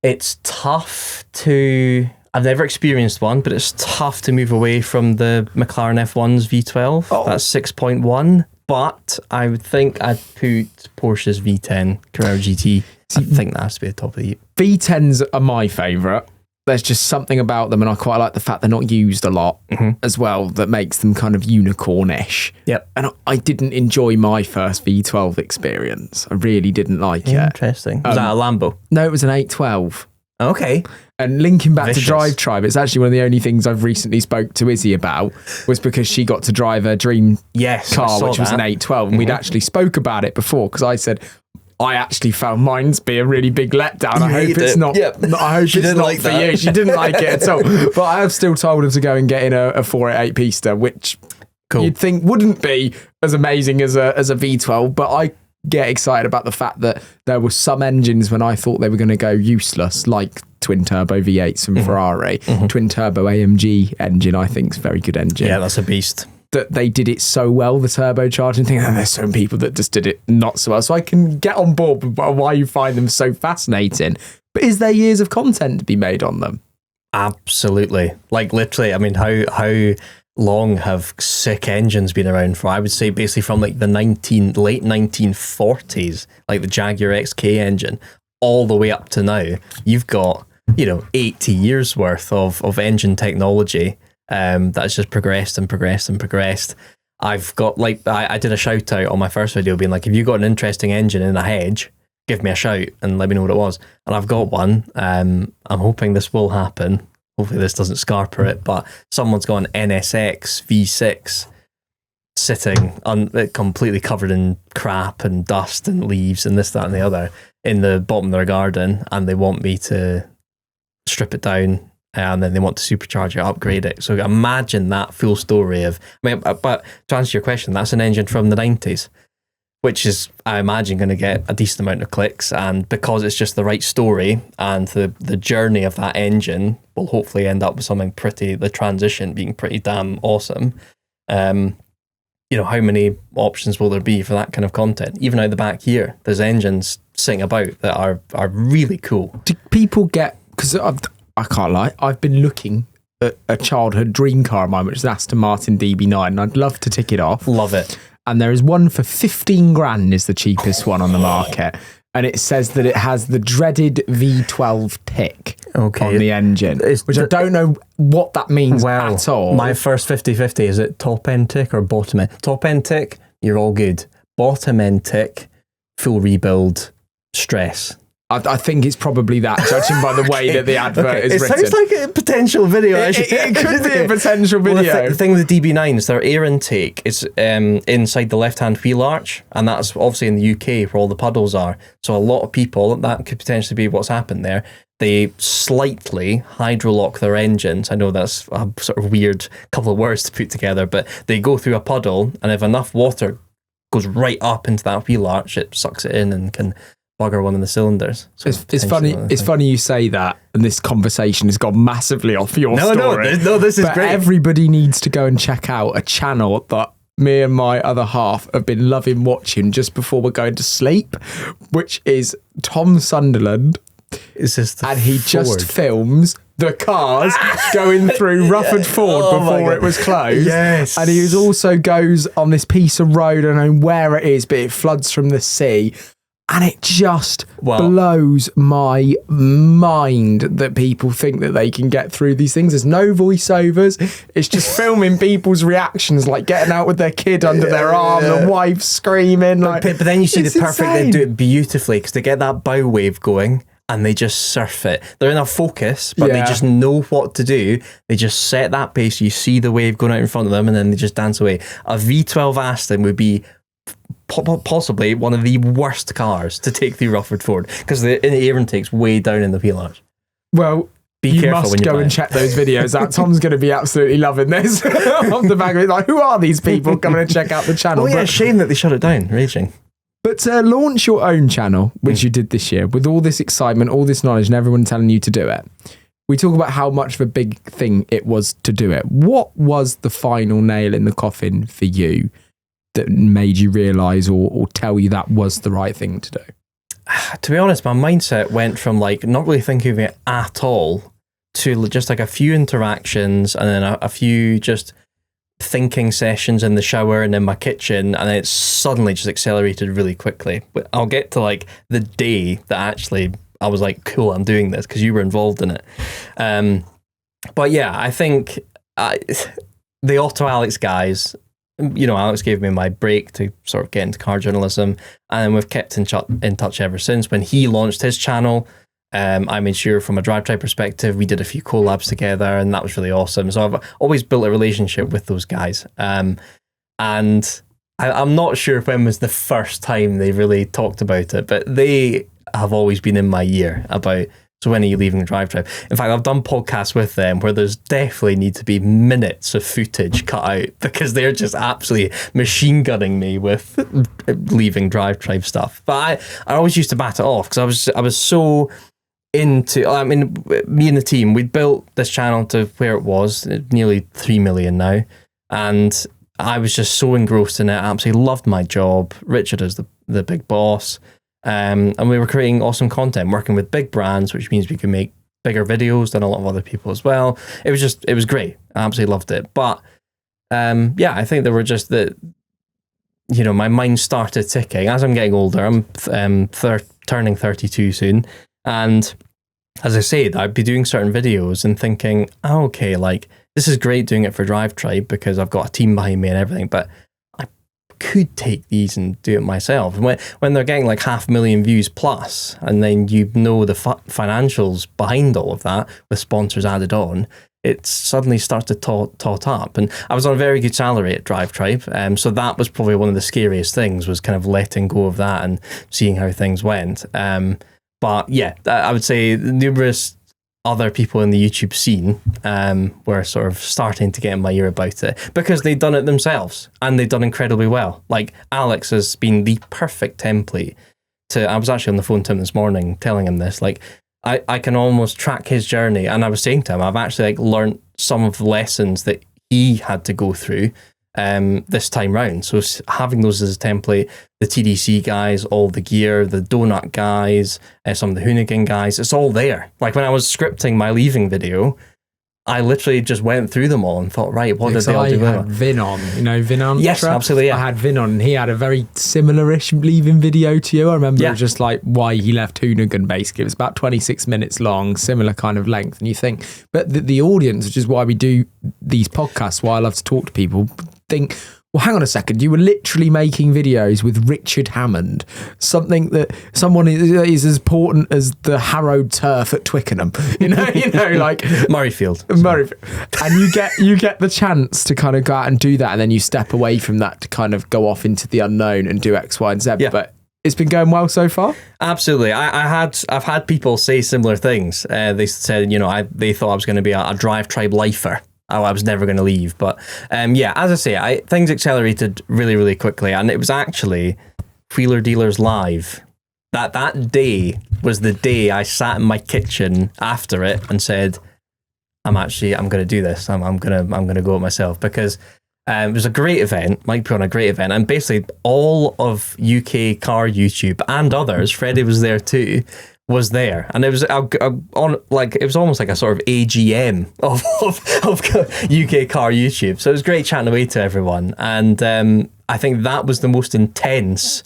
It's tough to... I've never experienced one, but it's tough to move away from the McLaren F1's V12. Oh. That's 6.1. But I would think I'd put Porsche's V10 Carrera GT. I think that has to be the top of the heap. V10s are my favourite. There's just something about them, and I quite like the fact they're not used a lot as well, that makes them kind of unicornish. Yep. And I didn't enjoy my first V12 experience. I really didn't like it. Interesting. Was that a Lambo? No, it was an 812. Okay. And linking back Vicious. to Drivetribe, it's actually one of the only things I've recently spoke to Izzy about, was because she got to drive a dream car, which was an 812. And we'd actually spoke about it before, because I said, I actually found mine to be a really big letdown. I hope it's not. Yep. I hope She it's didn't not like for that. you. She didn't like it at all. But I have still told her to go and get in a 488 Pista, which you'd think wouldn't be as amazing as a V12. But I get excited about the fact that there were some engines when I thought they were going to go useless, like twin turbo V8s from Ferrari. Twin turbo AMG engine, I think, is a very good engine. Yeah, that's a beast. That they did it so well, the turbocharging thing, and there's some people that just did it not so well. So I can get on board with why you find them so fascinating. But is there years of content to be made on them? Absolutely. Like literally, I mean, how long have sick engines been around for? I would say basically from like the late 1940s, like the Jaguar XK engine, all the way up to now. You've got, 80 years worth of engine technology that's just progressed and progressed and progressed. I've got I did a shout out on my first video being like, if you got an interesting engine in a hedge, give me a shout and let me know what it was. And I've got one. I'm hoping this will happen. Hopefully this doesn't scarper it, but someone's got an NSX V6 sitting completely covered in crap and dust and leaves and this, that and the other in the bottom of their garden, and they want me to strip it down and then they want to supercharge it, upgrade it. So imagine that full story of, but to answer your question, that's an engine from the 90s, which is, I imagine, going to get a decent amount of clicks. And because it's just the right story and the journey of that engine will hopefully end up with something the transition being pretty damn awesome. How many options will there be for that kind of content? Even out the back here, there's engines sitting about that are really cool. Do people get, because I can't lie, I've been looking at a childhood dream car of mine, which is Aston Martin DB9, and I'd love to tick it off. Love it. And there is one for 15 grand is the cheapest one on the market. And it says that it has the dreaded V12 tick on the engine, which I don't know what that means at all. My first 50-50, is it top end tick or bottom end? Top end tick, you're all good. Bottom end tick, full rebuild, stress. I think it's probably that, judging by the way that the advert is written. It sounds like a potential video. It could be a potential video. Well, the thing with the DB9s, their air intake is inside the left-hand wheel arch, and that's obviously in the UK where all the puddles are. So a lot of people, that could potentially be what's happened there. They slightly hydrolock their engines. I know that's a sort of weird couple of words to put together, but they go through a puddle, and if enough water goes right up into that wheel arch, it sucks it in and can bugger one of the cylinders. So it's funny. It's funny you say that, and this conversation has gone massively off your story. No, this is but great. Everybody needs to go and check out a channel that me and my other half have been loving watching just before we're going to sleep, which is Tom Sunderland. And he just films the cars going through Rufford Ford before it was closed. Yes. And he also goes on this piece of road, I don't know where it is, but it floods from the sea. And it just blows my mind that people think that they can get through these things. There's no voiceovers. It's just filming people's reactions, like getting out with their kid under their arm, the wife screaming. But then you see the perfect, they do it beautifully because they get that bow wave going and they just surf it. They're in a focus, but they just know what to do. They just set that pace. You see the wave going out in front of them and then they just dance away. A V12 Aston would be possibly one of the worst cars to take through Rufford Ford because the air intake's way down in the wheel arch. Well, Be careful must when you go buy and it. check those videos out. Tom's going to be absolutely loving this. On the back of it, like, who are these people coming to check out the channel? Oh yeah, shame that they shut it down. Raging. But to launch your own channel, which you did this year, with all this excitement, all this knowledge, and everyone telling you to do it, we talk about how much of a big thing it was to do it. What was the final nail in the coffin for you that made you realise or tell you that was the right thing to do? To be honest, my mindset went from like not really thinking of it at all to just like a few interactions and then a few just thinking sessions in the shower and in my kitchen, and then it suddenly just accelerated really quickly. But I'll get to like the day that actually I was like, cool, I'm doing this because you were involved in it. But yeah, I think the Auto Alex guys, Alex gave me my break to sort of get into car journalism, and we've kept in touch ever since. When he launched his channel, I made sure from a Drivetribe perspective, we did a few collabs together, and that was really awesome. So I've always built a relationship with those guys. And I'm not sure when was the first time they really talked about it, but they have always been in my ear about, so when are you leaving Drivetribe? In fact, I've done podcasts with them where there's definitely need to be minutes of footage cut out because they're just absolutely machine gunning me with leaving Drivetribe stuff. But I always used to bat it off because I was so into, I mean, me and the team, we'd built this channel to where it was, nearly 3 million now. And I was just so engrossed in it. I absolutely loved my job. Richard is the big boss. And we were creating awesome content, working with big brands, which means we could make bigger videos than a lot of other people as well. It was great. I absolutely loved it. But I think there were just my mind started ticking. As I'm getting older, I'm turning 32 soon. And as I said, I'd be doing certain videos and thinking, oh, okay, like, this is great doing it for Drivetribe because I've got a team behind me and everything, but I could take these and do it myself. And when they're getting like 500,000 views plus, and then the financials behind all of that with sponsors added on, it suddenly starts to tot up. And I was on a very good salary at Drivetribe, so that was probably one of the scariest things, was kind of letting go of that and seeing how things went. But yeah, I would say numerous other people in the YouTube scene were sort of starting to get in my ear about it because they'd done it themselves and they'd done incredibly well. Like Alex has been the perfect template I was actually on the phone to him this morning telling him this, like I can almost track his journey, and I was saying to him, I've actually like learned some of the lessons that he had to go through this time round. So having those as a template, the TDC guys, all the gear, the donut guys, some of the Hoonigan guys, it's all there. Like when I was scripting my leaving video, I literally just went through them all and thought, right, what did they all do? I had Vin on, Vin on? Yes, absolutely. Yeah. I had Vin on, and he had a very similar-ish leaving video to you. I remember it was just like why he left Hoonigan, basically. It was about 26 minutes long, similar kind of length. And you think, but the audience, which is why we do these podcasts, why I love to talk to people, think, well, hang on a second, you were literally making videos with Richard Hammond, something that someone is as important as the harrowed turf at Twickenham, like Murrayfield. And you get the chance to kind of go out and do that, and then you step away from that to kind of go off into the unknown and do X, Y, and Z. Yeah. But it's been going well so far. Absolutely. I've had people say similar things. They said, they thought I was going to be a Drivetribe lifer. I was never going to leave. But as I say, things accelerated really, really quickly. And it was actually Wheeler Dealers Live. That day was the day I sat in my kitchen after it and said, I'm going to do this. I'm going to go it myself, because it was a great event. Mike put on a great event. And basically all of UK car YouTube and others, Freddie was there too, was there, and it was it was almost like a sort of AGM of UK car YouTube. So it was great chatting away to everyone, and I think that was the most intense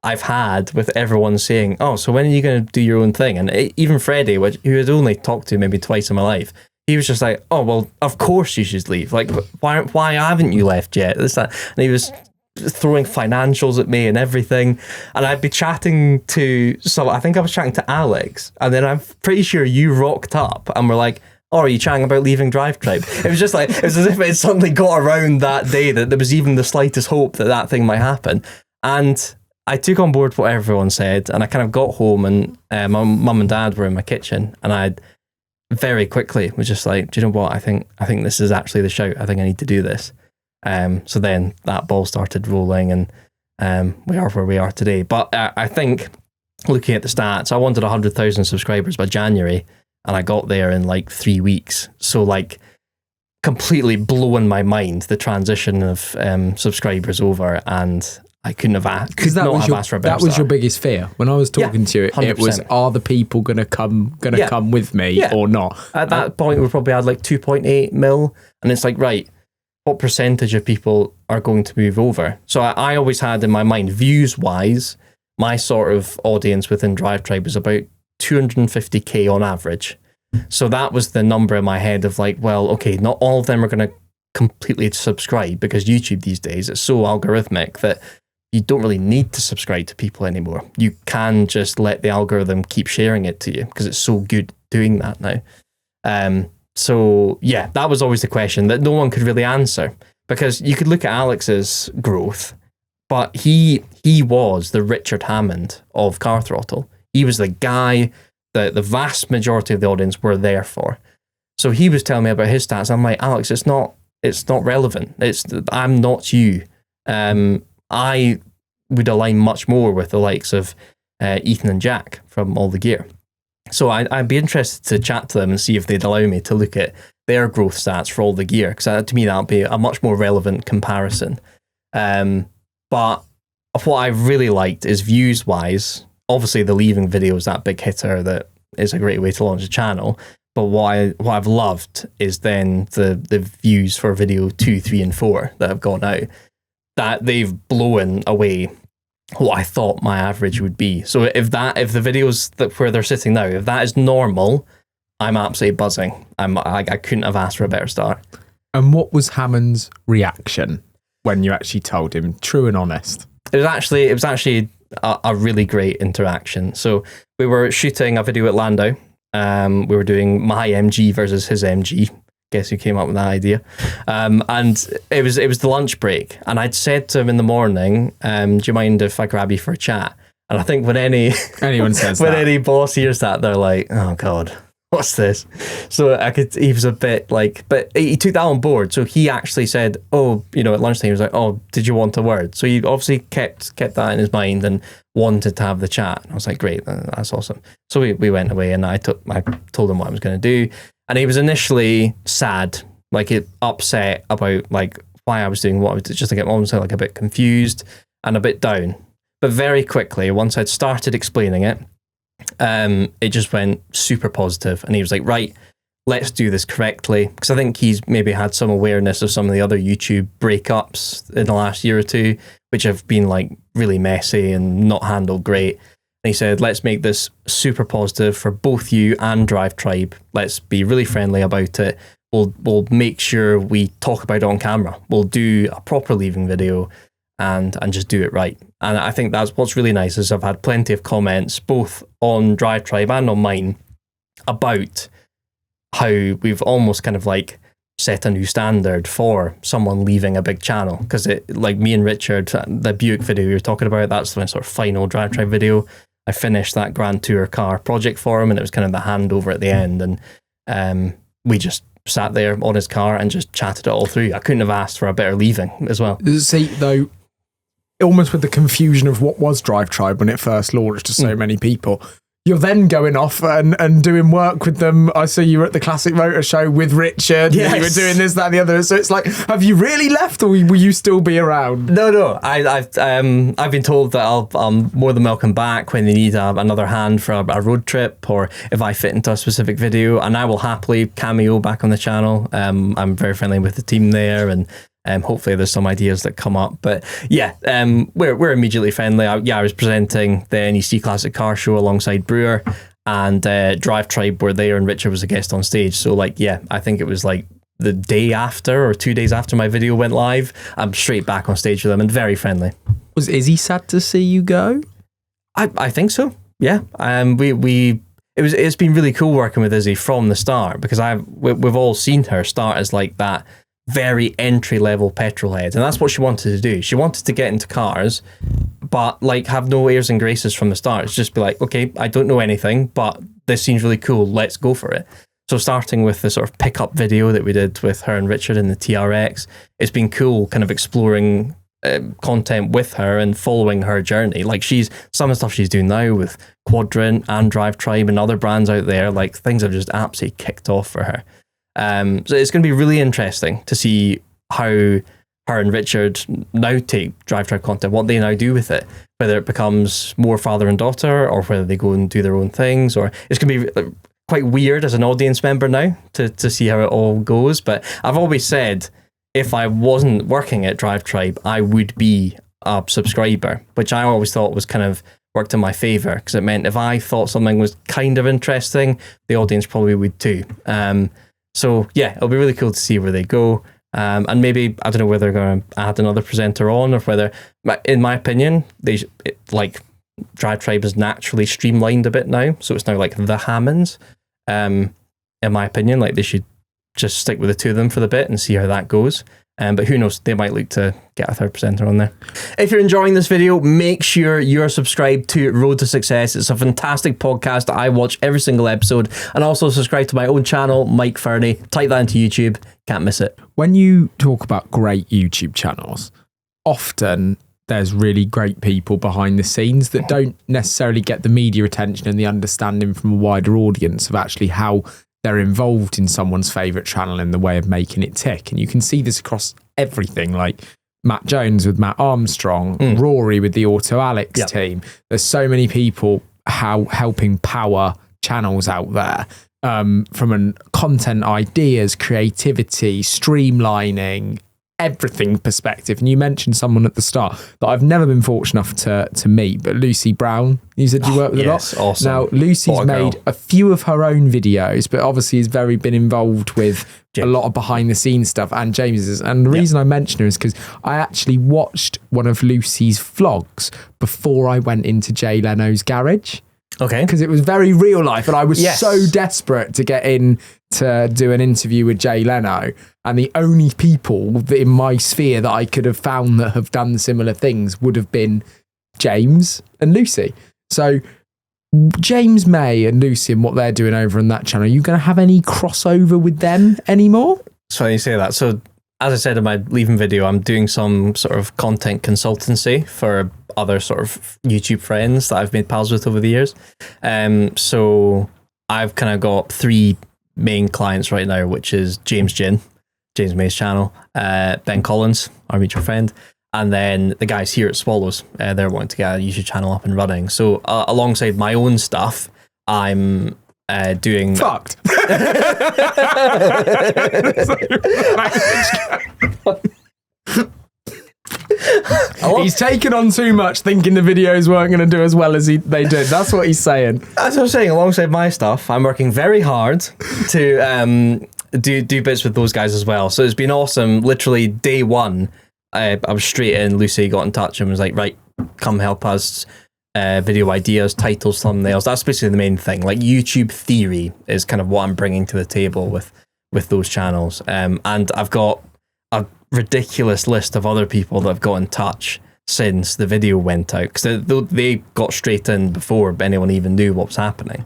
I've had, with everyone saying, "Oh, so when are you going to do your own thing?" And even Freddie, who had only talked to maybe twice in my life, he was just like, "Oh, well, of course you should leave. Like, why haven't you left yet?" This, that. And he was throwing financials at me and everything, and I'd be chatting to I think I was chatting to Alex, and then I'm pretty sure you rocked up and were like, "Oh, are you chatting about leaving Drivetribe?" It was just like, it was as if it suddenly got around that day that there was even the slightest hope that thing might happen. And I took on board what everyone said, and I kind of got home, and my mum and dad were in my kitchen, and I very quickly was just like, do you know what, I think this is actually the shout. I think I need to do this. So then that ball started rolling, and we are where we are today. But I think, looking at the stats, I wanted 100,000 subscribers by January, and I got there in like 3 weeks. So like completely blowing my mind, the transition of subscribers over, and I couldn't have asked, because that was your biggest fear when I was talking to you. 100%. It was, are the people going to come with me or not? At that point, we probably had like 2.8 mil, and it's like, right, what percentage of people are going to move over? So I always had in my mind, views wise, my sort of audience within Drivetribe was about 250k on average. So that was the number in my head of like, well, okay, not all of them are going to completely subscribe, because YouTube these days, it's so algorithmic that you don't really need to subscribe to people anymore. You can just let the algorithm keep sharing it to you, because it's so good doing that now. So yeah, that was always the question that no one could really answer, because you could look at Alex's growth but he was the Richard Hammond of Car Throttle. He was the guy that the vast majority of the audience were there for. So he was telling me about his stats. I'm like, Alex, it's not relevant. I'm not you. I would align much more with the likes of Ethan and Jack from All the Gear. So I'd be interested to chat to them and see if they'd allow me to look at their growth stats for All the Gear, because to me that would be a much more relevant comparison. But what I really liked is views-wise, obviously the leaving video is that big hitter that is a great way to launch a channel. But what I've loved is then the views for video 2, 3, and 4 that have gone out. That they've blown away what I thought my average would be. So if the videos where they're sitting now, if that is normal, I'm absolutely buzzing. I couldn't have asked for a better start. And what was Hammond's reaction when you actually told him, true and honest? It was actually a really great interaction. So we were shooting a video at Landau. We were doing my MG versus his MG. Guess who came up with that idea? And it was the lunch break. And I'd said to him in the morning, do you mind if I grab you for a chat? And I think when anyone says when any boss hears that, they're like, oh God, what's this? So he was a bit like, but he took that on board. So he actually said, oh, at lunchtime, he was like, oh, did you want a word? So he obviously kept that in his mind and wanted to have the chat. And I was like, great, that's awesome. So we went away and I told him what I was going to do. And he was initially sad, like upset about like why I was doing what I was doing, just to get almost like a bit confused and a bit down. But very quickly, once I'd started explaining it, it just went super positive. And he was like, right, let's do this correctly. Because I think he's maybe had some awareness of some of the other YouTube breakups in the last year or two, which have been like really messy and not handled great. And he said, let's make this super positive for both you and Drivetribe. Let's be really friendly about it. We'll make sure we talk about it on camera. We'll do a proper leaving video and just do it right. And I think that's what's really nice is I've had plenty of comments, both on Drivetribe and on mine, about how we've almost kind of like set a new standard for someone leaving a big channel. Because like me and Richard, the Buick video we were talking about, that's my sort of final Drivetribe video. I finished that Grand Tour car project for him, and it was kind of the handover at the end. And we just sat there on his car and just chatted it all through. I couldn't have asked for a better leaving as well. See, though, almost with the confusion of what was Drivetribe when it first launched to so many people, you're then going off and doing work with them. I saw you were at the Classic Motor Show with Richard. Yes. You were doing this, that, and the other. So it's like, have you really left, or will you still be around? No. I've been told that I'm more than welcome back when they need another hand for a road trip, or if I fit into a specific video, and I will happily cameo back on the channel. I'm very friendly with the team there, and hopefully there's some ideas that come up. But yeah, we're immediately friendly. I was presenting the NEC Classic Car Show alongside Brewer, and Drivetribe were there, and Richard was a guest on stage. So like, yeah, I think it was like the day after or 2 days after my video went live, I'm straight back on stage with them, and very friendly. Was Izzy sad to see you go? I think so. Yeah. It's been really cool working with Izzy from the start, because we've all seen her start as like that very entry-level petrol head, and that's what she wanted to do. She wanted to get into cars, but like have no airs and graces from the start. It's just be like, okay, I don't know anything, but this seems really cool, let's go for it. So starting with the sort of pickup video that we did with her and Richard in the TRX, it's been cool kind of exploring content with her and following her journey. Like some of the stuff she's doing now with Quadrant and Drivetribe and other brands out there, like things have just absolutely kicked off for her. So it's going to be really interesting to see how her and Richard now take Drivetribe content, what they now do with it, whether it becomes more father and daughter, or whether they go and do their own things, or it's going to be quite weird as an audience member now to see how it all goes. But I've always said, if I wasn't working at Drivetribe, I would be a subscriber, which I always thought was kind of worked in my favour, because it meant if I thought something was kind of interesting, the audience probably would too. So yeah, it'll be really cool to see where they go. And maybe, I don't know whether they're going to add another presenter on, or whether, in my opinion, Drivetribe is naturally streamlined a bit now. So it's now like the Hammonds. In my opinion, like they should just stick with the two of them for the bit and see how that goes. But who knows, they might look to get a third presenter on there. If you're enjoying this video, make sure you're subscribed to Road to Success. It's a fantastic podcast that I watch every single episode. And also subscribe to my own channel, Mike Fernie. Type that into YouTube. Can't miss it. When you talk about great YouTube channels, often there's really great people behind the scenes that don't necessarily get the media attention and the understanding from a wider audience of actually how they're involved in someone's favourite channel in the way of making it tick. And you can see this across everything, like Matt Jones with Matt Armstrong, Rory with the Auto Alex team. There's so many people helping power channels out there, from content ideas, creativity, streamlining, everything perspective. And you mentioned someone at the start that I've never been fortunate enough to meet, but Lucy Brown. You said you work with a lot. Awesome. Now, Lucy's made a few of her own videos, but obviously has been involved with a lot of behind the scenes stuff, and James's. And the reason I mention her is because I actually watched one of Lucy's vlogs before I went into Jay Leno's garage. Okay. Because it was very real life, and I was so desperate to get in to do an interview with Jay Leno, and the only people in my sphere that I could have found that have done similar things would have been James and Lucy. So James May and Lucy and what they're doing over on that channel, are you going to have any crossover with them anymore? It's funny you say that. So as I said in my leaving video, I'm doing some sort of content consultancy for other sort of YouTube friends that I've made pals with over the years. So I've kind of got 3 main clients right now, which is James May's channel, Ben Collins, our mutual friend, and then the guys here at Swallows. They're wanting to get a YouTube channel up and running. So alongside my own stuff, I'm doing... Fucked. He's taken on too much, thinking the videos weren't going to do as well as they did. That's what he's saying. As I was saying, alongside my stuff, I'm working very hard to do bits with those guys as well. So it's been awesome. Literally day one, I was straight in. Lucy got in touch and was like, right, come help us. Video ideas, titles, thumbnails. That's basically the main thing. Like YouTube theory is kind of what I'm bringing to the table with those channels. And I've got a ridiculous list of other people that have got in touch since the video went out, because they got straight in before anyone even knew what was happening.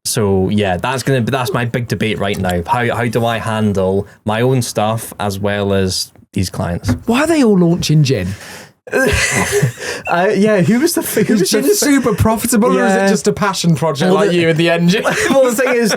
So yeah, that's my big debate right now. How do I handle my own stuff as well as these clients? Why are they all launching gin? Who was the Is gin super profitable, or is it just a passion project you in the engine? Well, the thing is,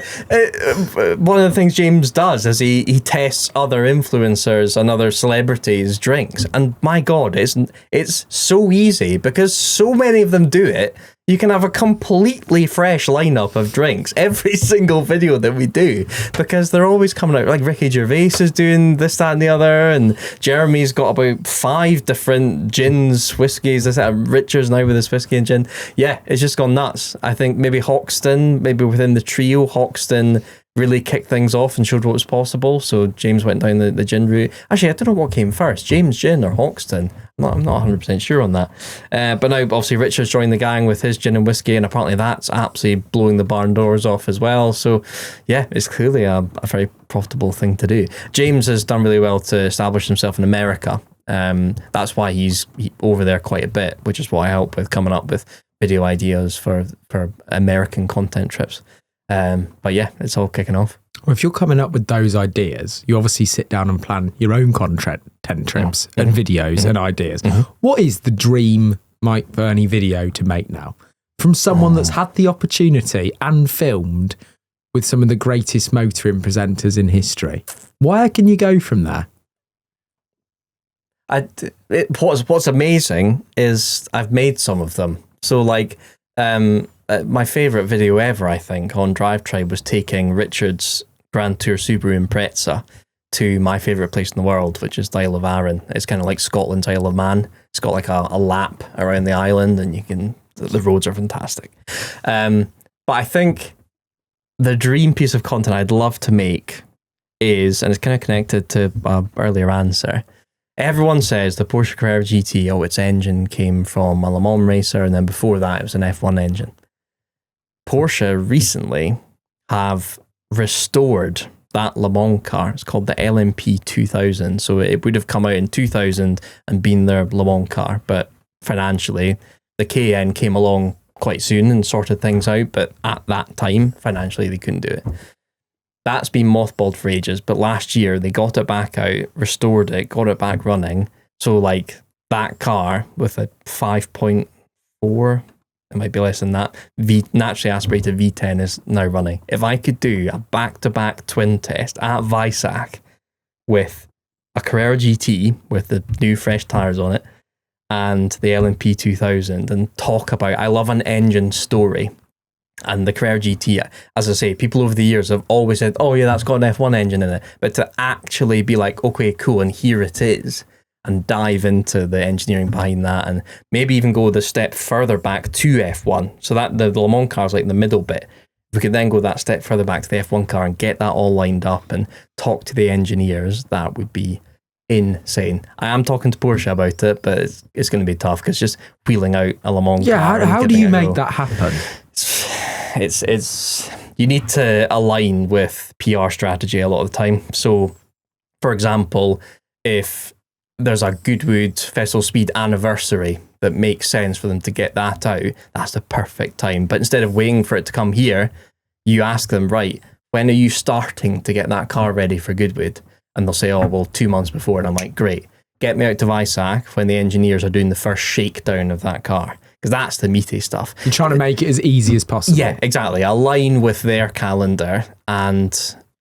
one of the things James does is he tests other influencers and other celebrities' drinks, and my God, it's so easy because so many of them do it. You can have a completely fresh lineup of drinks every single video that we do, because they're always coming out. Like Ricky Gervais is doing this, that, and the other, and Jeremy's got about 5 different gins, whiskies. Richard's now with his whiskey and gin. Yeah, it's just gone nuts. I think maybe Hoxton, maybe within the trio, Hoxton really kicked things off and showed what was possible. So James went down the gin route. Actually, I don't know what came first, James Gin or Hoxton. I'm not 100% sure on that. But now, obviously, Richard's joined the gang with his gin and whiskey, and apparently that's absolutely blowing the barn doors off as well. So, yeah, it's clearly a very profitable thing to do. James has done really well to establish himself in America. That's why he's over there quite a bit, which is what I help with, coming up with video ideas for American content trips. But yeah, it's all kicking off. Well, if you're coming up with those ideas, you obviously sit down and plan your own content trips and videos and ideas. What is the dream Mike Fernie video to make now? From someone that's had the opportunity and filmed with some of the greatest motoring presenters in history. Where can you go from there? What's amazing is I've made some of them. So like, my favourite video ever, I think, on Drivetribe was taking Richard's Grand Tour Subaru Impreza to my favourite place in the world, which is the Isle of Arran. It's kind of like Scotland's Isle of Man. It's got like a lap around the island, and the roads are fantastic. But I think the dream piece of content I'd love to make is, and it's kind of connected to an earlier answer, everyone says the Porsche Carrera GT, its engine came from a Le Mans racer, and then before that it was an F1 engine. Porsche recently have restored that Le Mans car. It's called the LMP 2000. So it would have come out in 2000 and been their Le Mans car, but financially, the KN came along quite soon and sorted things out, but at that time, financially, they couldn't do it. That's been mothballed for ages, but last year they got it back out, restored it, got it back running. So like that car with a 5.4, it might be less than that, naturally aspirated V10 is now running. If I could do a back-to-back twin test at Weissach with a Carrera GT with the new fresh tyres on it and the LMP 2000 and talk about, I love an engine story. And the Carrera GT, as I say, people over the years have always said, oh yeah, that's got an F1 engine in it. But to actually be like, okay, cool, and here it is, and dive into the engineering behind that, and maybe even go the step further back to F1. So that the Le Mans car is like the middle bit. If we could then go that step further back to the F1 car and get that all lined up and talk to the engineers, that would be insane. I am talking to Porsche about it, but it's going to be tough because just wheeling out a Le Mans car. Yeah, how do you make that happen? It's you need to align with PR strategy a lot of the time. So, for example, if there's a Goodwood Festival Speed anniversary that makes sense for them to get that out, that's the perfect time. But instead of waiting for it to come here, you ask them, right, when are you starting to get that car ready for Goodwood? And they'll say, oh, well, 2 months before. And I'm like, great, get me out to Weissach when the engineers are doing the first shakedown of that car. Because that's the meaty stuff. You're trying to make it as easy as possible. Yeah, exactly. Align with their calendar, and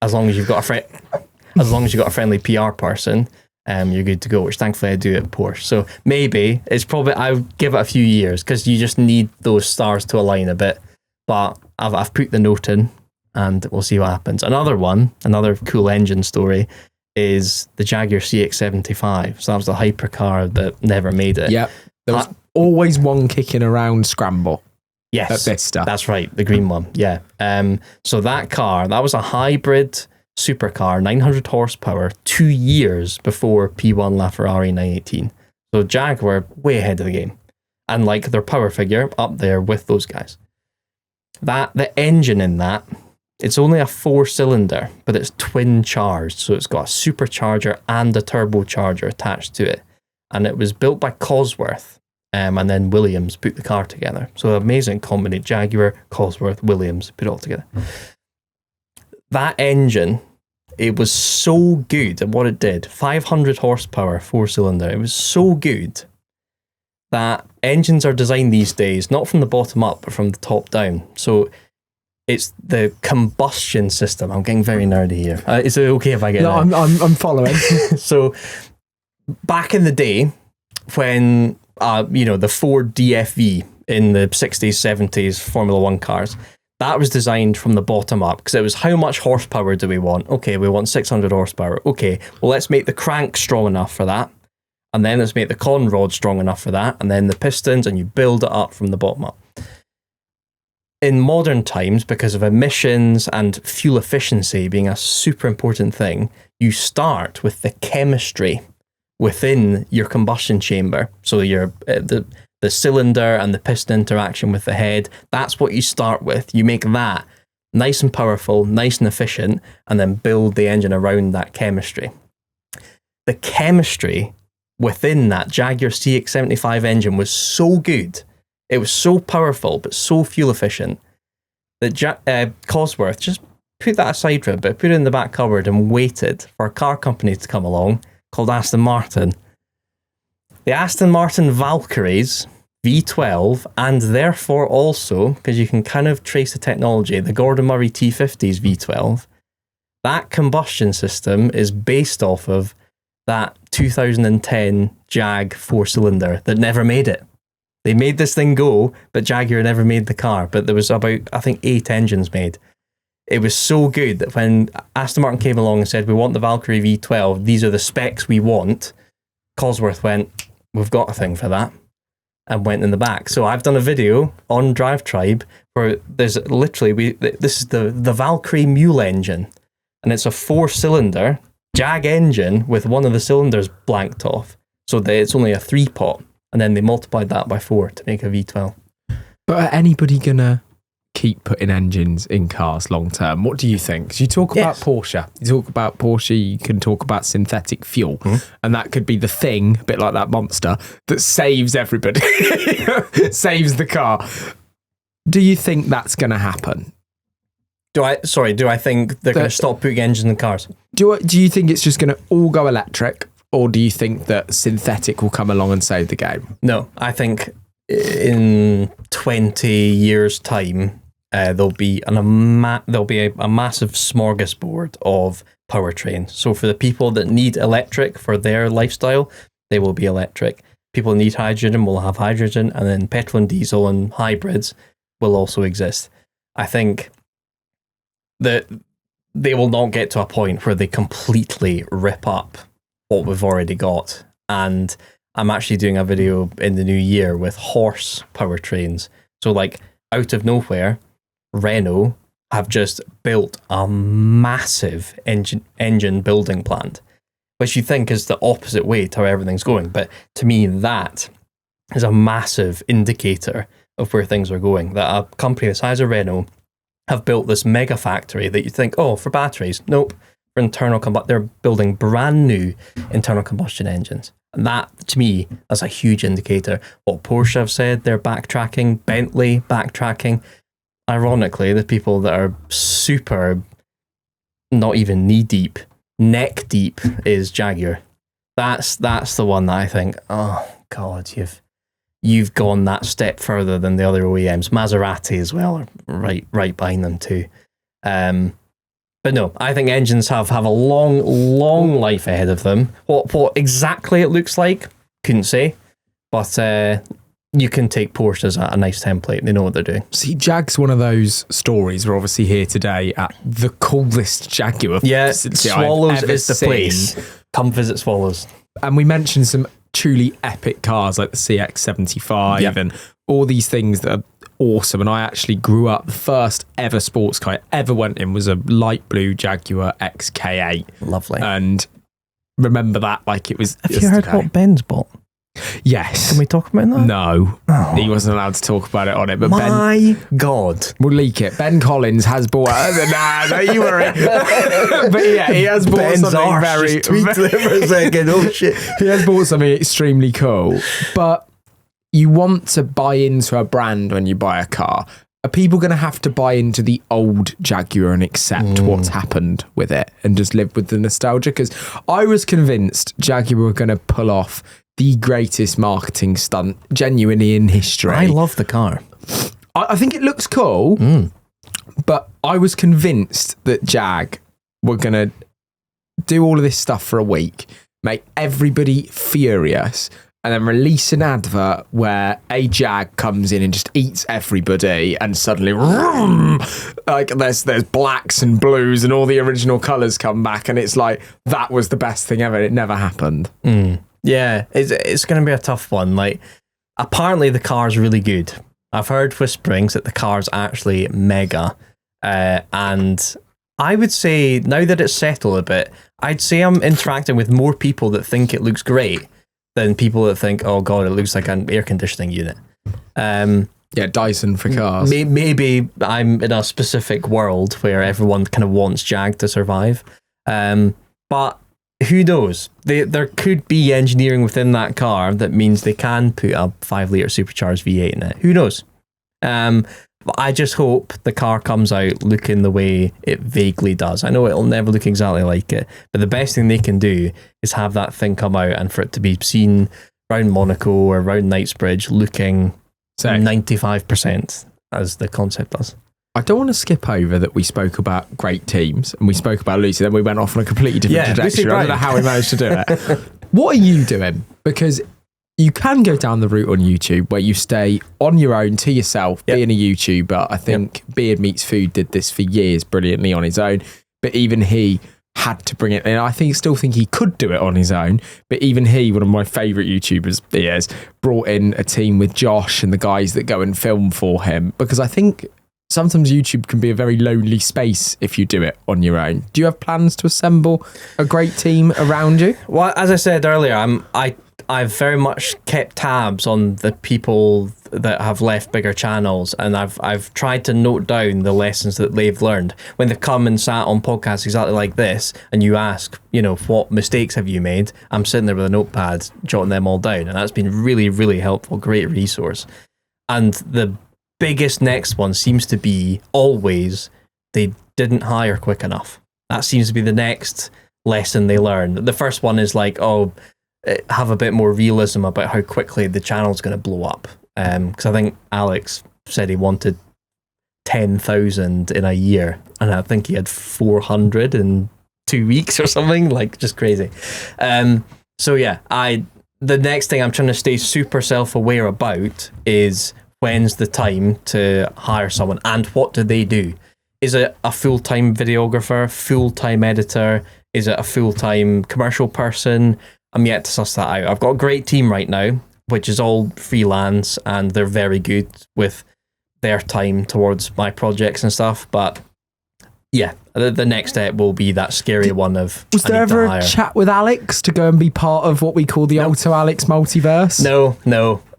as long as you've got a friendly PR person, you're good to go. Which thankfully I do at Porsche. So maybe I would give it a few years because you just need those stars to align a bit. But I've put the note in, and we'll see what happens. Another cool engine story is the Jaguar CX-75. So that was the hypercar that never made it. Yep. There was always one kicking around scramble. Yes. At Vista. That's right. The green one. Yeah. So that car, that was a hybrid supercar, 900 horsepower, 2 years before P1 LaFerrari 918. So Jaguar way ahead of the game. And like their power figure up there with those guys. The engine in that, it's only a 4-cylinder, but it's twin charged. So it's got a supercharger and a turbocharger attached to it. And it was built by Cosworth, and then Williams put the car together. So amazing combination. Jaguar, Cosworth, Williams put it all together. That engine, it was so good at what it did. 500 horsepower, 4-cylinder. It was so good that engines are designed these days, not from the bottom up, but from the top down. So it's the combustion system. I'm getting very nerdy here. Is it okay if I get No, I'm following. So back in the day when the Ford DFV in the 60s, 70s Formula One cars, that was designed from the bottom up because it was how much horsepower do we want? Okay, we want 600 horsepower. Okay, well, let's make the crank strong enough for that. And then let's make the con rod strong enough for that. And then the pistons, and you build it up from the bottom up. In modern times, because of emissions and fuel efficiency being a super important thing, you start with the chemistry within your combustion chamber. So your the cylinder and the piston interaction with the head, that's what you start with. You make that nice and powerful, nice and efficient, and then build the engine around that chemistry. The chemistry within that Jaguar CX-75 engine was so good, it was so powerful, but so fuel efficient, that Cosworth just put that aside for a bit, put it in the back cupboard and waited for a car company to come along called Aston Martin. The Aston Martin Valkyries V12, and therefore also, because you can kind of trace the technology, the Gordon Murray T50's V12, that combustion system is based off of that 2010 Jag 4-cylinder that never made it. They made this thing go, but Jaguar never made the car. But there was about, I think, 8 engines made. It was so good that when Aston Martin came along and said, we want the Valkyrie V12, these are the specs we want, Cosworth went, we've got a thing for that, and went in the back. So I've done a video on Drivetribe where there's literally, this is the Valkyrie Mule engine, and it's a 4-cylinder Jag engine with one of the cylinders blanked off. So it's only a 3-pot, and then they multiplied that by 4 to make a V12. But are anybody going to keep putting engines in cars long term? What do you think? 'Cause you talk about Porsche. You talk about Porsche, you can talk about synthetic fuel. And that could be the thing, a bit like that monster, that saves everybody, saves the car. Do you think that's going to happen? Do I think they're going to stop putting engines in cars? Do you think it's just going to all go electric? Or do you think that synthetic will come along and save the game? No, I think in 20 years' time, there'll be a massive smorgasbord of powertrains. So for the people that need electric for their lifestyle, they will be electric. People who need hydrogen will have hydrogen, and then petrol and diesel and hybrids will also exist. I think that they will not get to a point where they completely rip up what we've already got. And I'm actually doing a video in the new year with horse powertrains. So like out of nowhere, Renault have just built a massive engine building plant, which you think is the opposite way to how everything's going. But to me, that is a massive indicator of where things are going. That a company the size of Renault have built this mega factory that you think, oh, for batteries. Nope. For internal combustion, they're building brand new internal combustion engines. And that, to me, is a huge indicator. What Porsche have said, they're backtracking, Bentley backtracking. Ironically, the people that are super, not even knee deep, neck deep, is Jaguar. That's the one that I think, oh God, you've gone that step further than the other OEMs. Maserati as well are right behind them too. But no, I think engines have a long life ahead of them. What exactly it looks like, couldn't say. But you can take Porsche as a nice template. They know what they're doing. See, Jag's one of those stories. We're obviously here today at the coolest Jaguar facility Swallows I've ever is the seen. place. Come visit Swallows. And we mentioned some truly epic cars like the CX-75 and all these things that are awesome. And I actually grew up, the first ever sports car I ever went in was a light blue Jaguar XK8. Lovely. And remember that like it was Have you heard what Ben's bought? Yes. Can we talk about that? No. He wasn't allowed to talk about it on it. But My God. We'll leak it. Ben Collins has bought... no, you worry. But yeah, he has bought Ben's something arse very... just tweeted it for a second. Oh shit. He has bought something extremely cool. But you want to buy into a brand when you buy a car. Are people going to have to buy into the old Jaguar and accept what's happened with it and just live with the nostalgia? Because I was convinced Jaguar were going to pull off the greatest marketing stunt genuinely in history. I love the car. I think it looks cool, but I was convinced that Jag were going to do all of this stuff for a week, make everybody furious, and then release an advert where a Jag comes in and just eats everybody, and suddenly, like there's blacks and blues and all the original colours come back, and it's like that was the best thing ever. It never happened. Yeah, it's going to be a tough one. Like, apparently the car's really good. I've heard whisperings that the car's actually mega, and I would say now that it's settled a bit, I'd say I'm interacting with more people that think it looks great than people that think, oh God, it looks like an air conditioning unit. Yeah, Dyson for cars. Maybe I'm in a specific world where everyone kind of wants Jag to survive. But who knows? There could be engineering within that car that means they can put a 5-litre supercharged V8 in it. Who knows? But I just hope the car comes out looking the way it vaguely does. I know it'll never look exactly like it, but the best thing they can do is have that thing come out and for it to be seen around Monaco or around Knightsbridge looking 95% as the concept does. I don't want to skip over that we spoke about great teams and we spoke about Lucy, then we went off on a completely different trajectory. I don't know how we managed to do it. What are you doing? Because you can go down the route on YouTube where you stay on your own to yourself, being a YouTuber. I think Beard Meets Food did this for years brilliantly on his own, but even he had to bring it in. I still think he could do it on his own, but even he, one of my favourite YouTubers he is, brought in a team with Josh and the guys that go and film for him, because I think sometimes YouTube can be a very lonely space if you do it on your own. Do you have plans to assemble a great team around you? Well, as I said earlier, I've very much kept tabs on the people that have left bigger channels, and I've tried to note down the lessons that they've learned when they come and sat on podcasts exactly like this, and you ask, what mistakes have you made? I'm sitting there with a notepad jotting them all down, and that's been really, really helpful. Great resource. And the biggest next one seems to be always they didn't hire quick enough. That seems to be the next lesson they learn. The first one is like, have a bit more realism about how quickly the channel's going to blow up. Because I think Alex said he wanted 10,000 in a year, and I think he had 400 in 2 weeks or something, like just crazy. So yeah, the next thing I'm trying to stay super self-aware about is when's the time to hire someone, and what do they do? Is it a full-time videographer, full-time editor? Is it a full-time commercial person? I'm yet to suss that out. I've got a great team right now, which is all freelance, and they're very good with their time towards my projects and stuff. But yeah, the next step will be that scary one of... Was there ever a chat with Alex to go and be part of what we call the Auto Alex multiverse? No,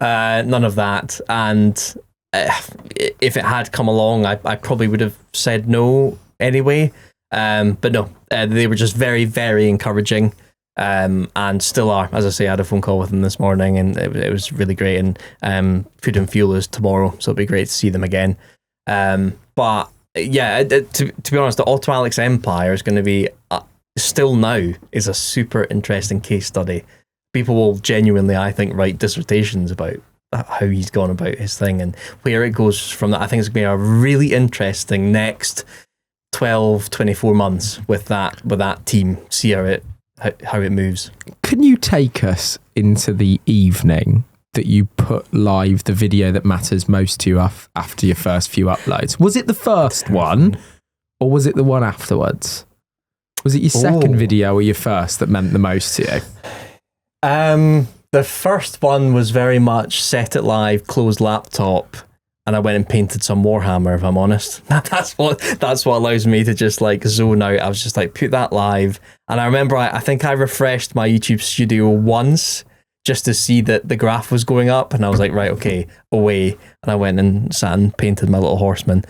none of that. And if it had come along, I probably would have said no anyway. But no, they were just very, very encouraging. And still are. As I say, I had a phone call with them this morning, and it was really great. And Food and Fuel is tomorrow, so it'll be great to see them again. But yeah, to be honest, the Auto Alex Empire is going to be still now is a super interesting case study. People will genuinely, I think, write dissertations about how he's gone about his thing and where it goes from that. I think it's going to be a really interesting next 12, 24 months with that team. See how it moves. Can you take us into the evening that you put live the video that matters most to you after your first few uploads? Was it the first one, or was it the one afterwards? Was it your second video or your first that meant the most to you? The first one was very much set it live, closed laptop, and I went and painted some Warhammer, if I'm honest. That's what allows me to just like zone out. I was just like, put that live. And I remember I think I refreshed my YouTube studio once just to see that the graph was going up, and I was like, right, okay, away. And I went and sat and painted my little horseman.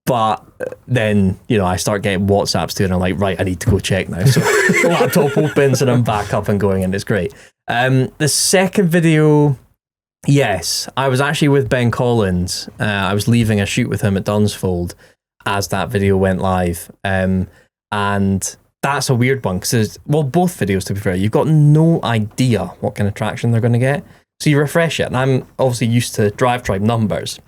But then, I start getting WhatsApps too, and I'm like, right, I need to go check now. So the laptop opens and I'm back up and going, and it's great. The second video, yes, I was actually with Ben Collins. I was leaving a shoot with him at Dunsfold as that video went live. And that's a weird one because, both videos, to be fair, you've got no idea what kind of traction they're going to get. So you refresh it, and I'm obviously used to Drivetribe numbers.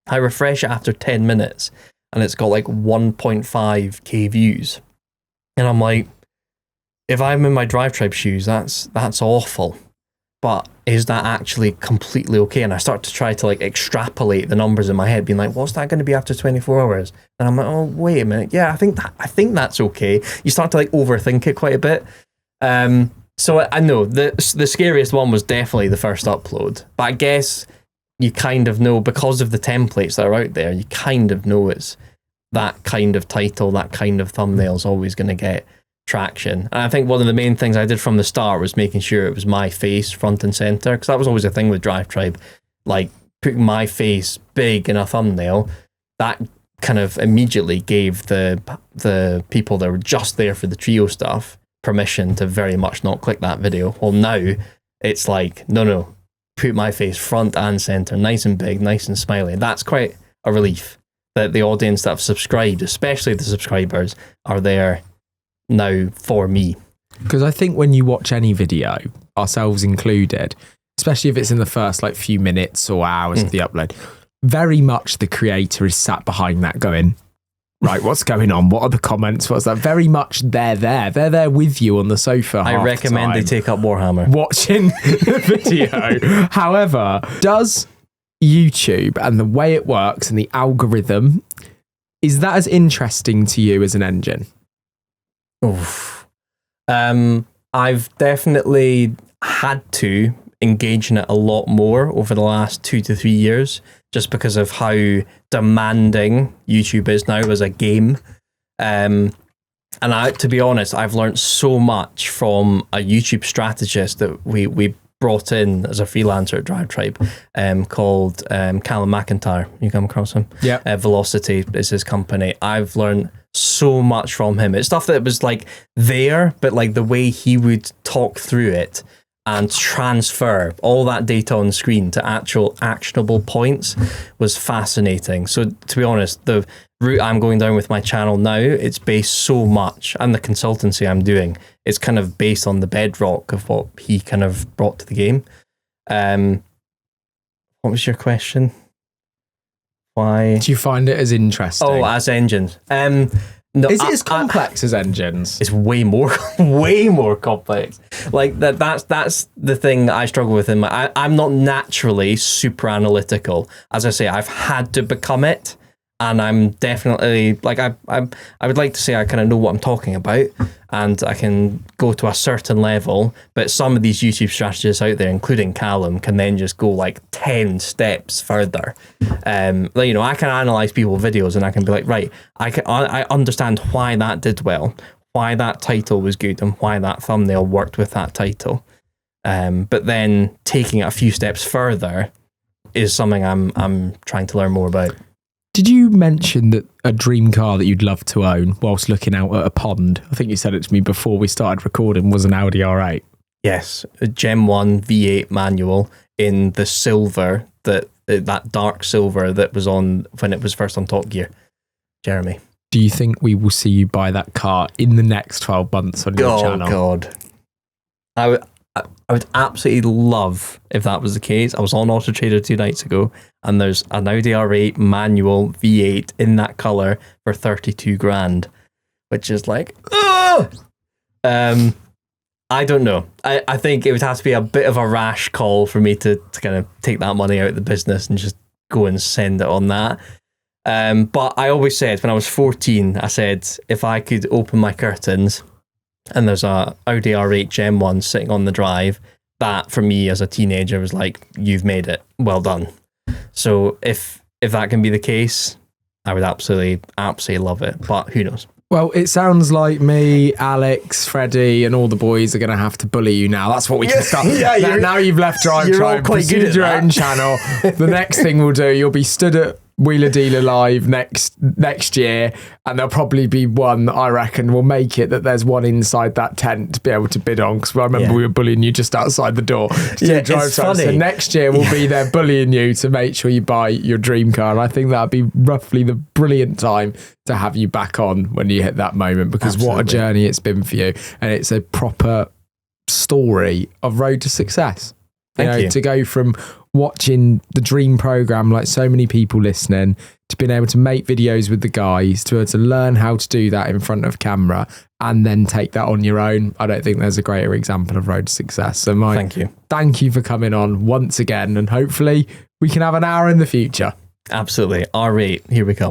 I refresh it after 10 minutes, and it's got like 1.5k views. And I'm like, if I'm in my Drivetribe shoes, that's awful. But is that actually completely okay? And I start to try to like extrapolate the numbers in my head, being like, what's that going to be after 24 hours? And I'm like, oh, wait a minute. Yeah, I think that's okay. You start to like overthink it quite a bit. So I know the scariest one was definitely the first upload. But I guess you kind of know, because of the templates that are out there, you kind of know it's that kind of title, that kind of thumbnail is always going to get traction. And I think one of the main things I did from the start was making sure it was my face front and center, because that was always a thing with Drivetribe, like putting my face big in a thumbnail. That kind of immediately gave the people that were just there for the trio stuff permission to very much not click that video. Well, now it's like, no, put my face front and center, nice and big, nice and smiley. That's quite a relief that the audience that have subscribed, especially the subscribers, are there now for me. Because I think when you watch any video, ourselves included, especially if it's in the first like few minutes or hours of the upload, very much the creator is sat behind that going, right, what's going on? What are the comments? What's that? Very much they're there with you on the sofa. I recommend they take up Warhammer. Watching the video. However, does YouTube and the way it works and the algorithm, is that as interesting to you as an engine? Oof. I've definitely had to engage in it a lot more over the last 2 to 3 years, just because of how demanding YouTube is now as a game. And to be honest, I've learned so much from a YouTube strategist that we brought in as a freelancer at Drivetribe, called Callum McIntyre. You come across him? Yeah. Velocity is his company. I've learned so much from him. It's stuff that was like there, but like the way he would talk through it and transfer all that data on screen to actual actionable points was fascinating. So to be honest, the route I'm going down with my channel now, it's based so much, and the consultancy I'm doing, it's kind of based on the bedrock of what he kind of brought to the game. What was your question? Why Do you find it as interesting? Oh, as engines. No, is it as complex as engines? It's way more complex. Like that's the thing that I struggle with in my. I'm not naturally super analytical. As I say, I've had to become it, and I'm definitely like I would like to say I kind of know what I'm talking about, and I can go to a certain level. But some of these YouTube strategists out there, including Callum, can then just go like 10 steps further. Like, you know, I can analyze people's videos and I can be like, right, I understand why that did well, why that title was good, and why that thumbnail worked with that title. But then taking it a few steps further is something I'm trying to learn more about. Did you mention that a dream car that you'd love to own whilst looking out at a pond, I think you said it to me before we started recording, was an Audi R8? Yes, a Gen 1 V8 manual in the silver, that dark silver that was on when it was first on Top Gear. Jeremy. Do you think we will see you buy that car in the next 12 months on your channel? Oh, God. I would absolutely love if that was the case. I was on Auto Trader 2 nights ago, and there's an Audi R8 manual V8 in that colour for 32 grand, which is like, ugh! I don't know. I think it would have to be a bit of a rash call for me to kind of take that money out of the business and just go and send it on that. But I always said when I was 14, I said if I could open my curtains and there's a Audi R8 Gen 1 sitting on the drive, that for me as a teenager was like, you've made it, well done. So if that can be the case, I would absolutely love it, but who knows. Well, it sounds like me, Alex, Freddie, and all the boys are going to have to bully you now. That's what we can start. Now you've left Drivetribe, pursued your own channel. The next thing we'll do, you'll be stood at Wheeler Dealer Live next year, and there'll probably be one, I reckon, will make it that there's one inside that tent to be able to bid on, because I remember we were bullying you just outside the door. It's funny. So next year we'll be there bullying you to make sure you buy your dream car, and I think that'd be roughly the brilliant time to have you back on when you hit that moment, because what a journey it's been for you, and it's a proper story of road to success. Thank you. To go from watching the dream program, like so many people listening, to being able to make videos with the guys, to be able to learn how to do that in front of camera and then take that on your own. I don't think there's a greater example of road to success. So Mike, thank you for coming on once again, and hopefully we can have an hour in the future. Absolutely. R8, here we come.